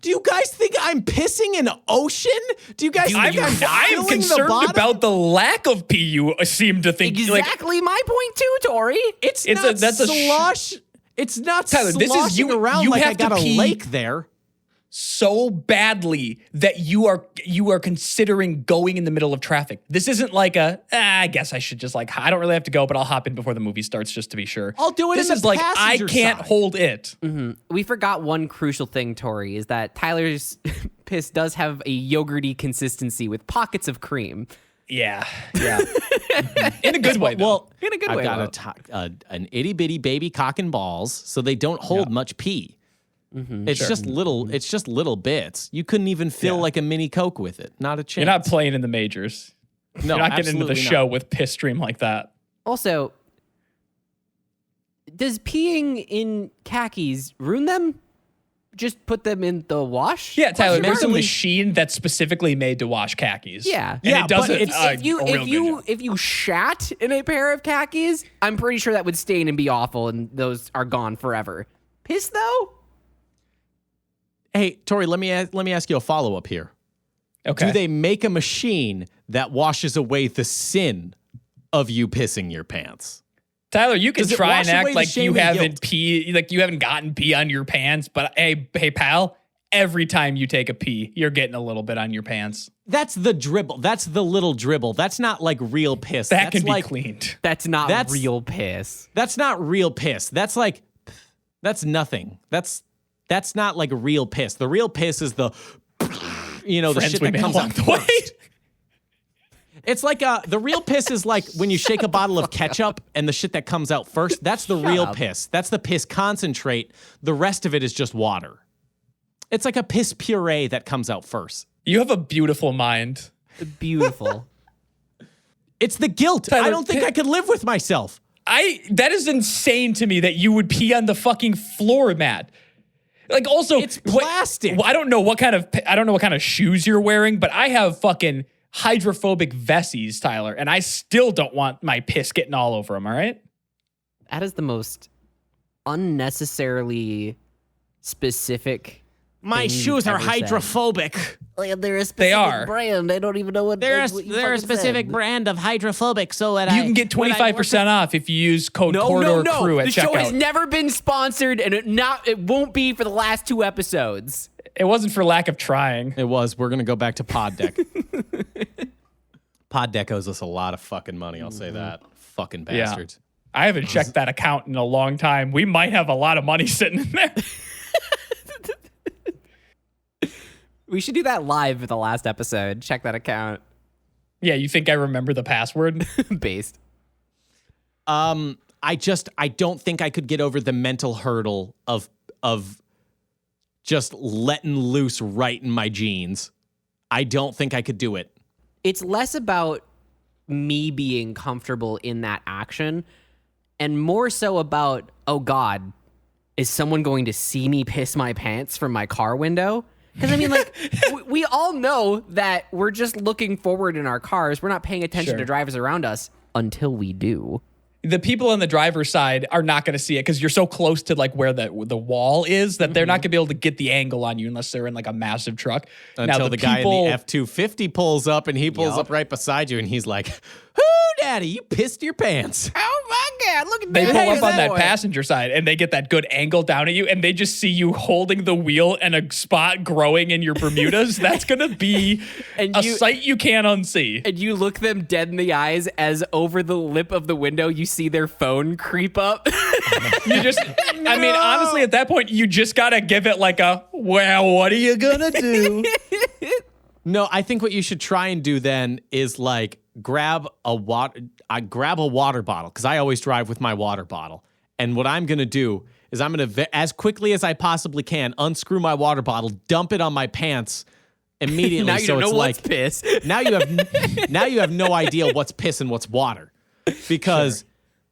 do you guys think I'm pissing an ocean? Do you guys think I'm I'm filling the concerned bottom? about the lack of pee you seem to think. Like, Exactly my point too, Tori. It's It's not that's a slosh. It's not Tyler, this is sloshing you- around you like I have to got a pee. lake there. so badly that you are considering going in the middle of traffic. This isn't like I guess I should just like, I don't really have to go, but I'll hop in before the movie starts just to be sure. I'll do it This in the is like, I passenger can't side. hold it. We forgot one crucial thing, Tori, is that Tyler's piss does have a yogurty consistency with pockets of cream. Yeah. In a good way, though. Well, In a good I've way, got an itty bitty baby cock and balls, so they don't hold much pee. It's just little. It's just little bits. You couldn't even fill like a mini Coke with it. Not a chance. You're not playing in the majors. No, You're not getting into the absolutely show not. with piss stream like that. Also, does peeing in khakis ruin them? Just put them in the wash? Yeah, Tyler, there's a Mentally- machine that's specifically made to wash khakis. Yeah. And Yeah, it does but it it's- If you a real good job. if you shat in a pair of khakis, I'm pretty sure that would stain and be awful, and those are gone forever. Piss though? Hey, Tori, let me ask you a follow up here. Okay. Do they make a machine that washes away the sin of you pissing your pants? Tyler, you can Does it try wash and away act the like shame you and haven't guilt? pee, like you haven't gotten pee on your pants, but hey, pal, every time you take a pee, you're getting a little bit on your pants. That's the dribble. That's the little dribble. That's not like real piss. That That's can be like, cleaned. That's not That's- real piss. That's not real piss. That's like, that's nothing. That's not like real piss. The real piss is the, the Friends shit we that made comes along out the way. first. It's like the real piss is like when you shake a bottle of ketchup and the shit that comes out first. That's the real up. piss. That's the piss concentrate. The rest of it is just water. It's like a piss puree that comes out first. You have a beautiful mind. Beautiful. It's the guilt. Tyler, I don't think I could live with myself. That is insane to me that you would pee on the fucking floor mat. Like also, It's plastic. I don't know what kind of shoes you're wearing, but I have fucking hydrophobic vesties, Tyler, and I still don't want my piss getting all over them. All right. That is the most unnecessarily specific. My thing shoes are you've ever said. hydrophobic. They're a specific They are. brand. I don't even know what They're what you a fucking specific said. brand of hydrophobic. So that You can get 25% off if you use code Corridor Crew at The checkout. show has never been sponsored, and it won't be for the last 2 episodes. It wasn't for lack of trying. It was. We're gonna go back to Pod Deck. Pod Deck owes us a lot of fucking money. I'll say that. Fucking bastards. I haven't checked that account in a long time. We might have a lot of money sitting in there. We should do that live for the last episode. Check that account. Yeah, you think I remember the password? Based. I don't think I could get over the mental hurdle of just letting loose right in my jeans. I don't think I could do it. It's less about me being comfortable in that action and more so about, oh God, is someone going to see me piss my pants from my car window? Because I mean, like, we all know that we're just looking forward in our cars. We're not paying attention to drivers around us until we do. The people on the driver's side are not going to see it because you're so close to like where the wall is that they're not going to be able to get the angle on you unless they're in like a massive truck. Until now, the guy in the F-250 pulls up and he pulls Yup. up right beside you and he's like, "Whoo, Daddy, you pissed your pants." Oh my God, look at They that. pull up on that boy. passenger side and they get that good angle down at you and they just see you holding the wheel and a spot growing in your Bermudas. That's going to be And a you- sight you can't unsee. And you look them dead in the eyes as over the lip of the window, you see their phone creep up. You just, I mean, honestly, at that point, you just got to give it like a, well, what are you going to do? No, I think what you should try and do then is like grab a water bottle because I always drive with my water bottle. And what I'm going to do is I'm going to, as quickly as I possibly can, unscrew my water bottle, dump it on my pants immediately. Now you so don't it's know like, what's piss. now you have no idea what's piss and what's water because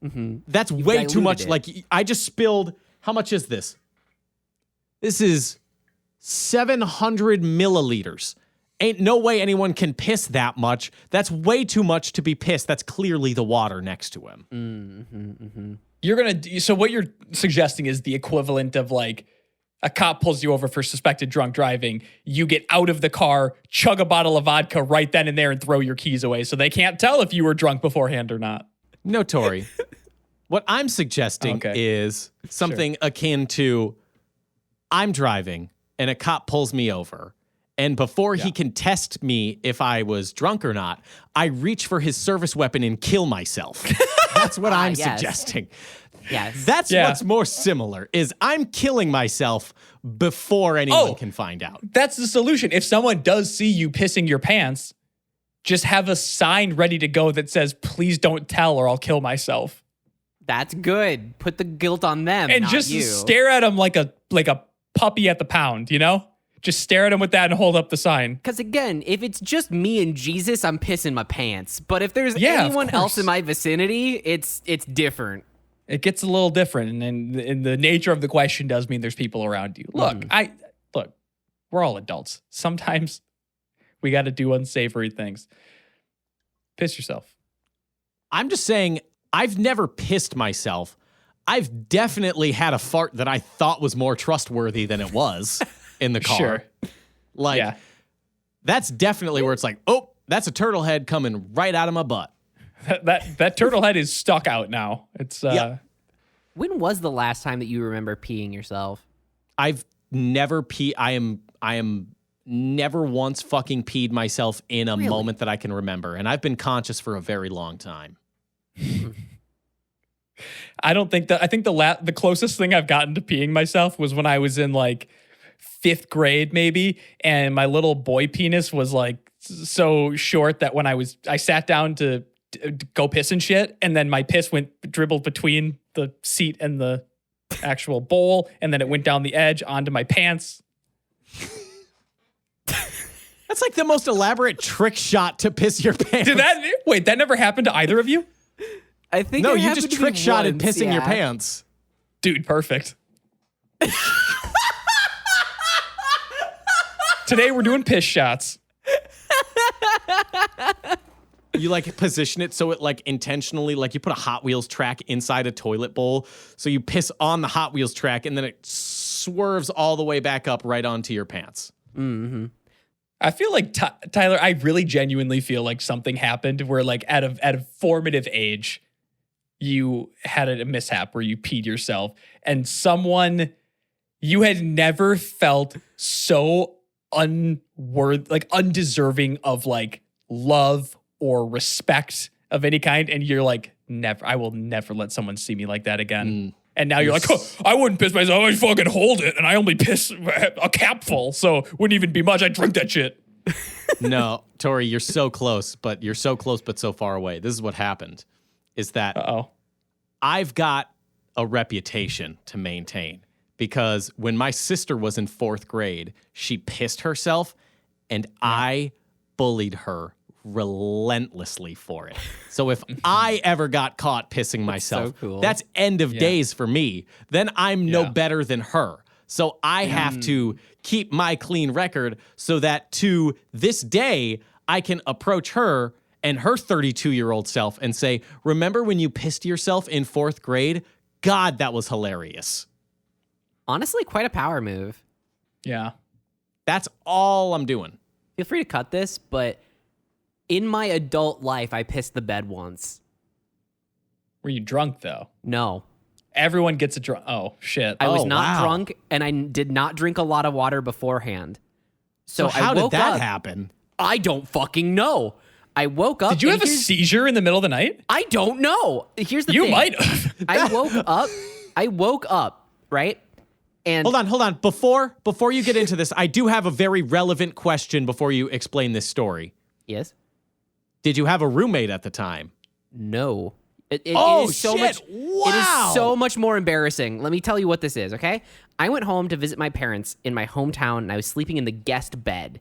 that's way too diluted much. it. Like I just spilled, how much is this? This is 700 milliliters. Ain't no way anyone can piss that much. That's way too much to be pissed. That's clearly the water next to him. You're going to, so what you're suggesting is the equivalent of like a cop pulls you over for suspected drunk driving. You get out of the car, chug a bottle of vodka right then and there and throw your keys away so they can't tell if you were drunk beforehand or not. No, Tori. What I'm suggesting is something akin to I'm driving and a cop pulls me over. And before he can test me if I was drunk or not, I reach for his service weapon and kill myself. That's what I'm yes. suggesting. Yes. That's what's more similar, is I'm killing myself before anyone can find out. That's the solution. If someone does see you pissing your pants, just have a sign ready to go that says, please don't tell or I'll kill myself. That's good. Put the guilt on them, And not just you. stare at them like a puppy at the pound, you know? Just stare at them with that and hold up the sign. Because again, if it's just me and Jesus, I'm pissing my pants. But if there's Yeah, of anyone else course. in my vicinity, it's different. It gets a little different, and the nature of the question does mean there's people around you. Look, we're all adults. Sometimes we got to do unsavory things. Piss yourself. I'm just saying, I've never pissed myself. I've definitely had a fart that I thought was more trustworthy than it was in the car. Sure. Like, that's definitely where it's like, oh, that's a turtle head coming right out of my butt. That turtle head is stuck out now. It's When was the last time that you remember peeing yourself? I've never I am never once fucking peed myself in a moment that I can remember, and I've been conscious for a very long time. I don't think that. I think the closest thing I've gotten to peeing myself was when I was in like 5th grade, maybe, and my little boy penis was like so short that when I sat down to go piss and shit, and then my piss dribbled between the seat and the actual bowl, and then it went down the edge onto my pants. That's like the most elaborate trick shot to piss your pants. That never happened to either of you? I think No, it you happened just to me trick shotted once, pissing your yeah. pants. Dude, perfect. Today we're doing piss shots. You like position it so it like intentionally, like you put a Hot Wheels track inside a toilet bowl. So you piss on the Hot Wheels track and then it swerves all the way back up right onto your pants. Mm-hmm. I feel like Tyler, I really genuinely feel like something happened where like at a formative age, you had a mishap where you peed yourself and someone you had never felt so undeserving of like love or respect of any kind. And you're like, I will never let someone see me like that again. And now you're like, oh, I wouldn't piss myself. I fucking hold it. And I only piss a capful. So wouldn't even be much. I drink that shit. No, Tori, you're so close, but so far away. This is what happened is that I've got a reputation to maintain because when my sister was in 4th grade, she pissed herself and I bullied her relentlessly for it. So if I ever got caught pissing myself, so cool. that's end of days for me. Then I'm no better than her. So I have to keep my clean record so that to this day, I can approach her and her 32-year-old self and say, remember when you pissed yourself in 4th grade? God, that was hilarious. Honestly, quite a power move. Yeah. That's all I'm doing. Feel free to cut this, but in my adult life, I pissed the bed once. Were you drunk though? No. Everyone gets a drunk. Oh, shit. I was not drunk, and I did not drink a lot of water beforehand. So how I did woke that up. happen? I don't fucking know. I woke up. Did you and have a seizure in the middle of the night? I don't know. Here's the thing. You might have. I woke up, right? And Hold on. Before you get into this, I do have a very relevant question before you explain this story. Yes? Did you have a roommate at the time? No. It Oh, is so shit. much. Wow. It is so much more embarrassing. Let me tell you what this is, okay? I went home to visit my parents in my hometown, and I was sleeping in the guest bed.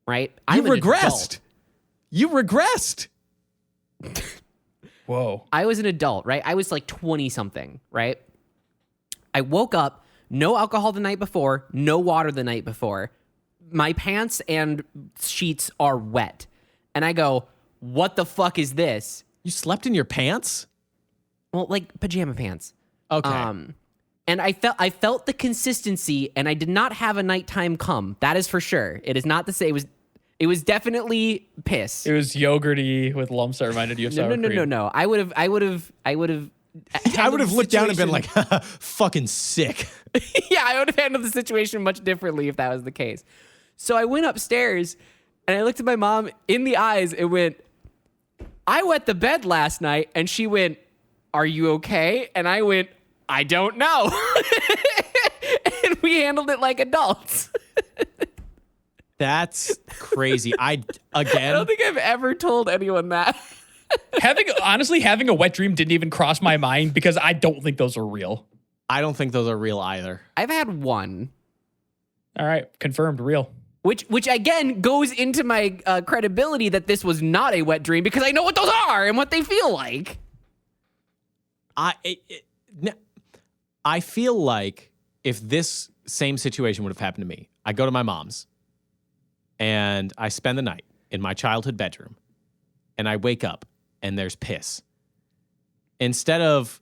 Right? You I'm an regressed. adult. You regressed. Whoa. I was an adult, right? I was like 20-something, right? I woke up, no alcohol the night before, no water the night before. My pants and sheets are wet. And I go, what the fuck is this? You slept in your pants? Well, like pajama pants. Okay. And I felt the consistency, and I did not have a nighttime cum. That is for sure. It is not to say it was definitely piss. It was yogurty with lumps that reminded you of sour cream. No. I would have I would have looked down and been like, fucking sick. Yeah, I would have handled the situation much differently if that was the case. So I went upstairs and I looked at my mom in the eyes and went, I wet the bed last night. And she went, are you okay? And I went, I don't know. And we handled it like adults. That's crazy. I don't think I've ever told anyone that. Having a wet dream didn't even cross my mind because I don't think those are real. I don't think those are real either. I've had one. All right, confirmed, real. Which again goes into my credibility that this was not a wet dream because I know what those are and what they feel like. I feel like if this same situation would have happened to me, I go to my mom's and I spend the night in my childhood bedroom and I wake up and there's piss. Instead of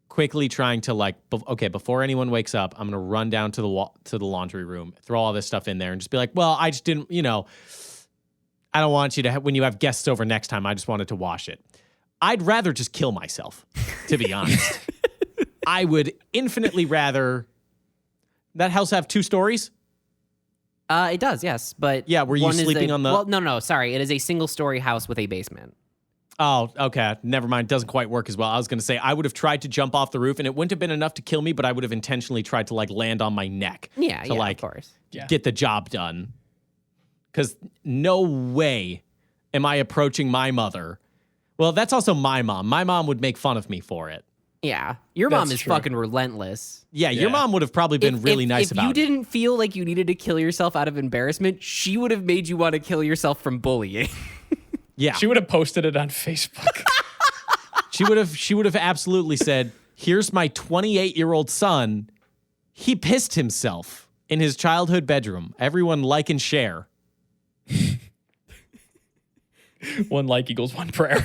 quickly trying to before anyone wakes up, I'm going to run down to the laundry room, throw all this stuff in there and just be like, well, I just didn't, I don't want you to when you have guests over next time, I just wanted to wash it. I'd rather just kill myself, to be honest. I would infinitely rather. That house have 2 stories? It does, yes. But yeah, were you sleeping on the? Well, no. Sorry, it is a single-story house with a basement. Oh, okay. Never mind. Doesn't quite work as well. I was going to say I would have tried to jump off the roof, and it wouldn't have been enough to kill me, but I would have intentionally tried to land on my neck. Yeah, to of course. Get the job done. Because no way am I approaching my mother. Well, that's also my mom. My mom would make fun of me for it. Yeah, your mom That's is true. fucking relentless. Yeah, your mom would have probably been really nice about it. If you didn't feel like you needed to kill yourself out of embarrassment, she would have made you want to kill yourself from bullying. Yeah. She would have posted it on Facebook. She would have absolutely said, here's my 28-year-old son. He pissed himself in his childhood bedroom. Everyone like and share. 1 like equals 1 prayer.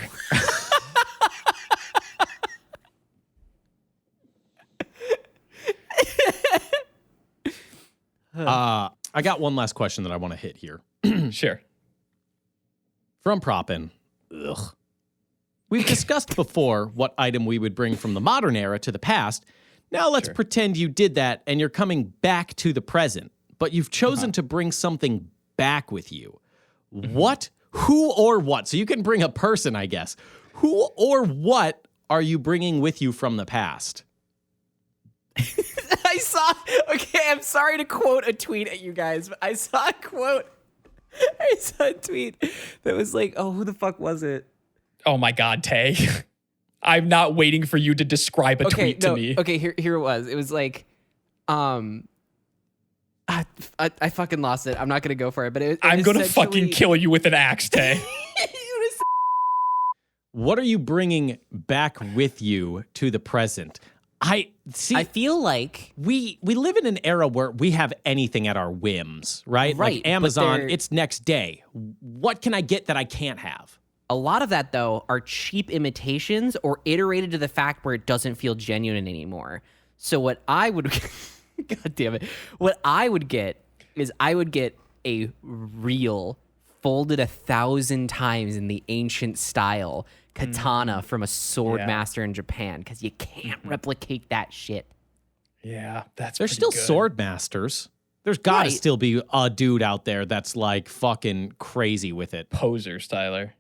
I got one last question that I want to hit here. Sure. From Proppin. Ugh. We've discussed before what item we would bring from the modern era to the past. Now let's pretend you did that and you're coming back to the present, but you've chosen to bring something back with you. What, who, or what? So you can bring a person, I guess. Who or what are you bringing with you from the past? Okay, I'm sorry to quote a tweet at you guys, but I saw a tweet that was like, oh, who the fuck was it? Oh my God, Tay. I'm not waiting for you to describe a tweet to me. Okay, here it was. It was like, I fucking lost it. I'm not gonna go for it, but I'm gonna fucking kill you with an axe, Tay. What are you bringing back with you to the present? I feel like we live in an era where we have anything at our whims, right? Right, Like Amazon, it's next day. What can I get that I can't have? a lot of that, though, are cheap imitations or iterated to the fact where it doesn't feel genuine anymore. So what I would, God damn it, what I would get is I would get a real folded 1,000 times in the ancient style katana from a sword master in Japan, because you can't replicate that shit. Yeah, there's still good. sword masters. There's got to still be a dude out there that's like fucking crazy with it. Posers, Tyler.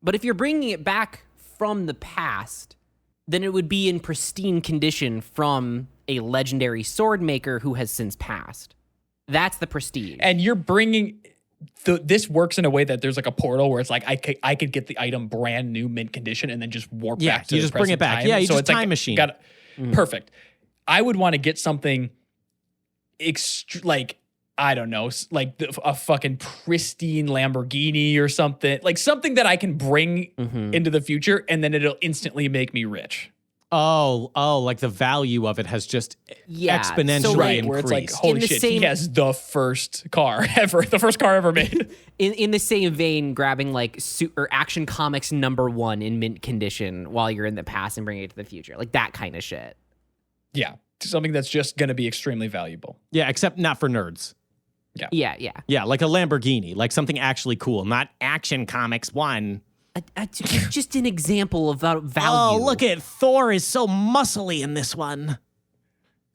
But if you're bringing it back from the past, then it would be in pristine condition from a legendary sword maker who has since passed. That's the prestige. And you're bringing... this works in a way that there's like a portal where it's like I could get the item brand new mint condition and then just warp back to you the just bring it back. time. Yeah, you so just it's time like, machine. Perfect. I would want to get something like, I don't know, like a fucking pristine Lamborghini or something. Like something that I can bring into the future and then it'll instantly make me rich. Oh, like the value of it has just exponentially increased. Where it's like, holy shit, he has the first car ever made. in the same vein, grabbing like Action Comics #1 in mint condition while you're in the past and bringing it to the future. Like that kind of shit. Yeah, something that's just going to be extremely valuable. Yeah, except not for nerds. Yeah. Yeah, like a Lamborghini, like something actually cool, not Action Comics 1. Just an example of value. Oh, look at Thor is so muscly in this one.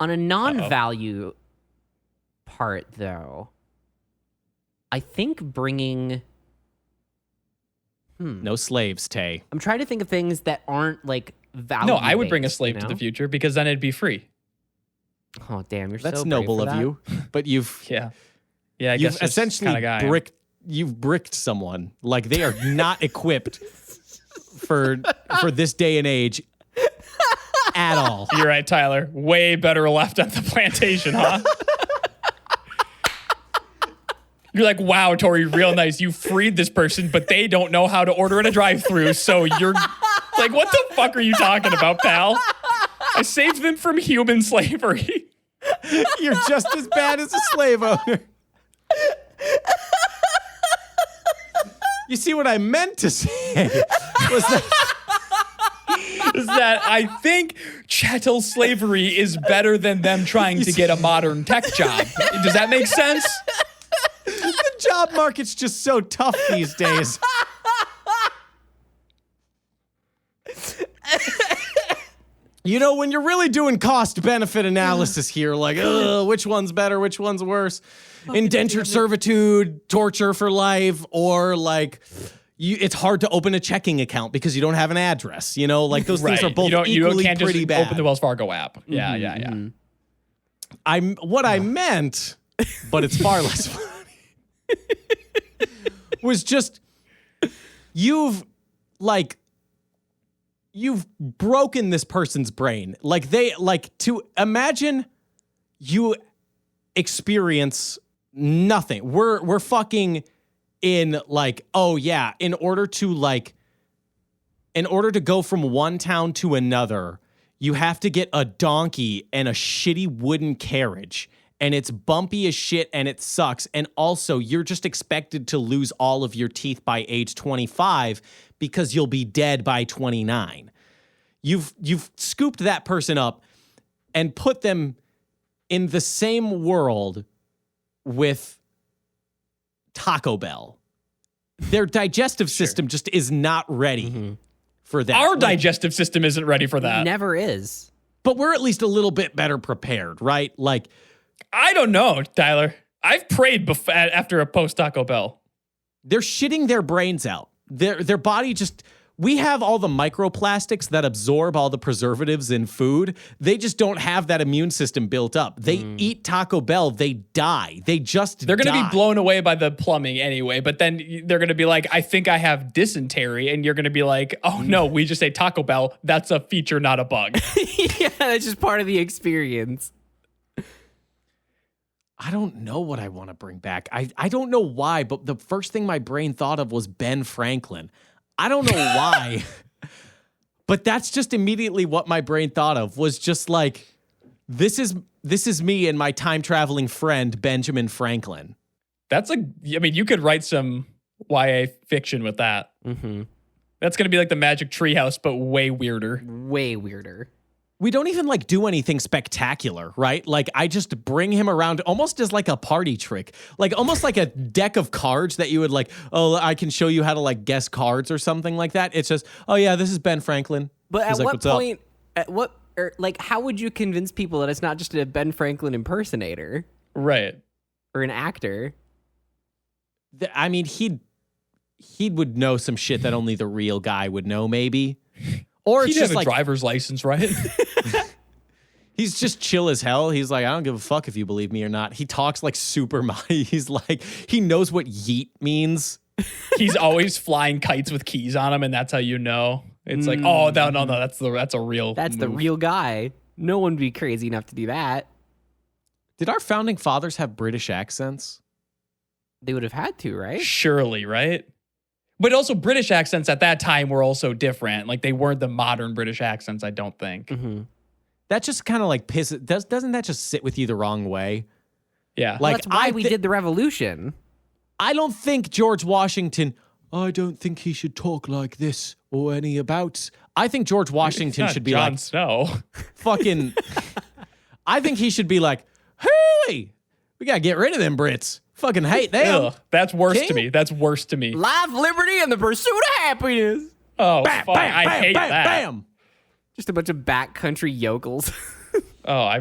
On a non-value part, though, I think bringing... No slaves, Tay. I'm trying to think of things that aren't, like, value. No, I would bring a slave to the future because then it'd be free. Oh, damn, you're That's so noble brave of for you. But you've... Yeah, I you've guess essentially bricked... You've bricked someone. Like they are not equipped for this day and age at all. You're right, Tyler. Way better left at the plantation, huh? You're like, wow, Tori, real nice. You freed this person, but they don't know how to order in a drive-thru. So you're like, what the fuck are you talking about, pal? I saved them from human slavery. You're just as bad as a slave owner. You see what I meant to say was that I think chattel slavery is better than them trying to get a modern tech job. Does that make sense? The job market's just so tough these days. You know, when you're really doing cost-benefit analysis here, like, which one's better, which one's worse? Indentured servitude, torture for life, or like it's hard to open a checking account because you don't have an address. You know, like those things are both equally can't pretty just bad. Open the Wells Fargo app. Yeah. What I meant, but it's far less funny, was just you've broken this person's brain. Like to imagine you experience nothing. We're fucking in like, oh yeah, in order to go from one town to another, you have to get a donkey and a shitty wooden carriage, and it's bumpy as shit and it sucks. And also you're just expected to lose all of your teeth by age 25 because you'll be dead by 29. You've scooped that person up and put them in the same world with Taco Bell. Their digestive system just is not ready for that. Our digestive system isn't ready for It that. never is. But we're at least a little bit better prepared, right? Like, I don't know, Tyler. I've prayed after a post Taco Bell. they're shitting their brains out. Their body just, we have all the microplastics that absorb all the preservatives in food. They just don't have that immune system built up. They eat Taco Bell, they die. They're going to be blown away by the plumbing anyway, but then they're going to be like, I think I have dysentery. And you're going to be like, oh no, we just ate Taco Bell. That's a feature, not a bug. Yeah, that's just part of the experience. I don't know what I want to bring back. I don't know why, but the first thing my brain thought of was Ben Franklin. I don't know why, but that's just immediately what my brain thought of, was just like, this is me and my time traveling friend, Benjamin Franklin. You could write some YA fiction with that. Mm-hmm. That's going to be like the Magic Treehouse, but way weirder. Way weirder. We don't even like do anything spectacular, right? Like, I just bring him around almost as like a party trick, like almost like a deck of cards that you would like, oh, I can show you how to like guess cards or something like that. It's just, oh yeah, this is Ben Franklin. But He's at like, what "What's up?" point, how would you convince people that it's not just a Ben Franklin impersonator Right. or an actor? I mean, he would know some shit that only the real guy would know, maybe. Or it's He'd just have a like, driver's license, right? he's just chill as hell. He's like, I don't give a fuck if you believe me or not. He talks like super He's like, he knows what yeet means. He's always flying kites with keys on him, and that's how you know. It's like, oh, no, that's a real The move. real guy. No one would be crazy enough to do that. Did our founding fathers have British accents? They would have had to, right? Surely, right? But also British accents at that time were also different. Like, they weren't the modern British accents, I don't think. Mm-hmm. That just kind of like pisses. Doesn't that just sit with you the wrong way? Yeah. Well, Like, that's why we did the revolution. I don't think George Washington, I don't think he should talk like this or any abouts. I think George Washington should be Jon like, Snow. fucking, I think he should be like, hey, we got to get rid of them Brits. Fucking hate them. Ugh, that's worse King? to me. That's worse to me. Life, liberty, and the pursuit of happiness. Oh, Bam, fuck. bam, I bam, hate bam, that. bam. Just a bunch of backcountry yokels. Oh, I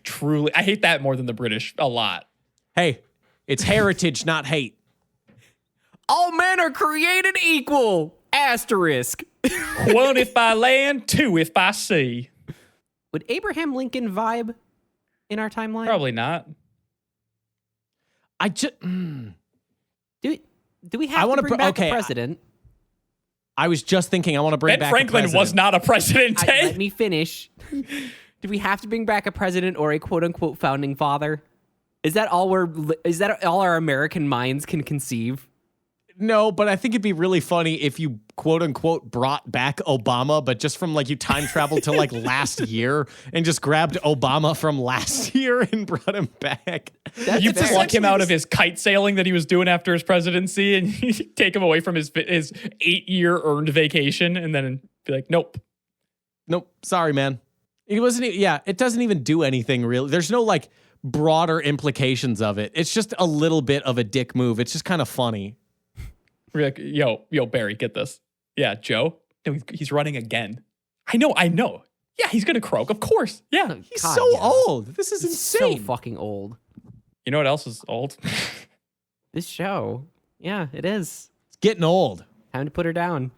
truly, I hate that more than the British a lot. Hey, it's heritage, not hate. All men are created equal. Asterisk. One if by land, two if by sea. Would Abraham Lincoln vibe in our timeline? Probably not. I just, Do we have I to wanna bring back a president? I was just thinking I want to bring Ben back Franklin a president. was not a president. Let me finish. Do we have to bring back a president or a quote unquote founding father? Is that all our American minds can conceive? No, but I think it'd be really funny if you quote unquote brought back Obama, but just from like you time traveled to like last year and just grabbed Obama from last year and brought him back. You fair. pluck him out of his kite sailing that he was doing after his presidency and you take him away from his 8-year earned vacation and then be like, nope. Nope, sorry, man. It wasn't. It doesn't even do anything really. There's no like broader implications of it. It's just a little bit of a dick move. It's just kind of funny. We're like, yo, Barry, get this. Yeah, Joe, no, he's running again. I know. Yeah, he's going to croak. Of course. Yeah. He's God, so yeah. old. This is He's insane. so fucking old. You know what else is old? This show. Yeah, it is. It's getting old. Time to put her down.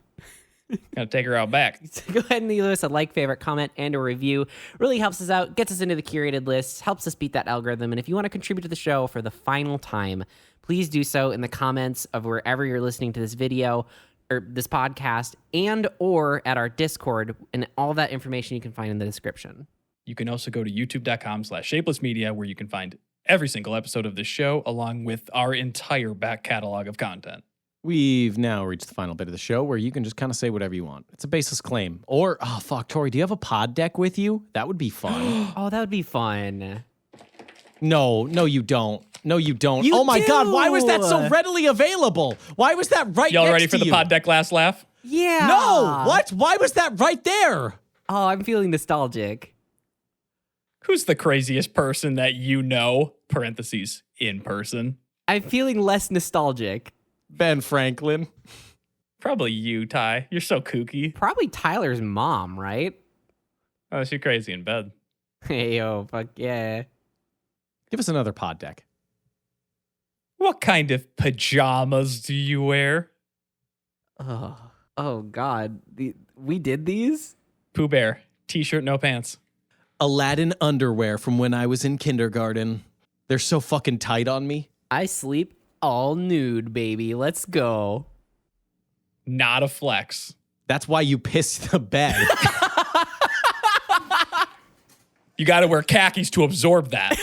Gotta take her out back. So go ahead and leave us a like, favorite, comment, and a review. Really helps us out, gets us into the curated list, helps us beat that algorithm. And if you want to contribute to the show for the final time, please do so in the comments of wherever you're listening to this video or this podcast and or at our Discord. And all that information you can find in the description. You can also go to youtube.com/shapeless media where you can find every single episode of this show along with our entire back catalog of content. We've now reached the final bit of the show where you can just kind of say whatever you want. It's a baseless claim. Or, oh, fuck, Tori, do you have a pod deck with you? That would be fun. Oh, that would be fun. No, you don't. No, you don't. You oh, my do. God, why was that so readily available? Why was that right Y'all next ready for to the you? pod deck last laugh? Yeah. No, what? Why was that right there? Oh, I'm feeling nostalgic. Who's the craziest person that you know, parentheses, in person. I'm feeling less nostalgic. Ben Franklin. Probably you, Ty. You're so kooky. Probably Tyler's mom, right? Oh, she's crazy in bed. Hey, yo, fuck yeah. Give us another pod deck. What kind of pajamas do you wear? Oh God. We did these? Pooh Bear. T-shirt, no pants. Aladdin underwear from when I was in kindergarten. They're so fucking tight on me. I sleep all nude, baby. Let's go. Not a flex. That's why you pissed the bed. You got to wear khakis to absorb that.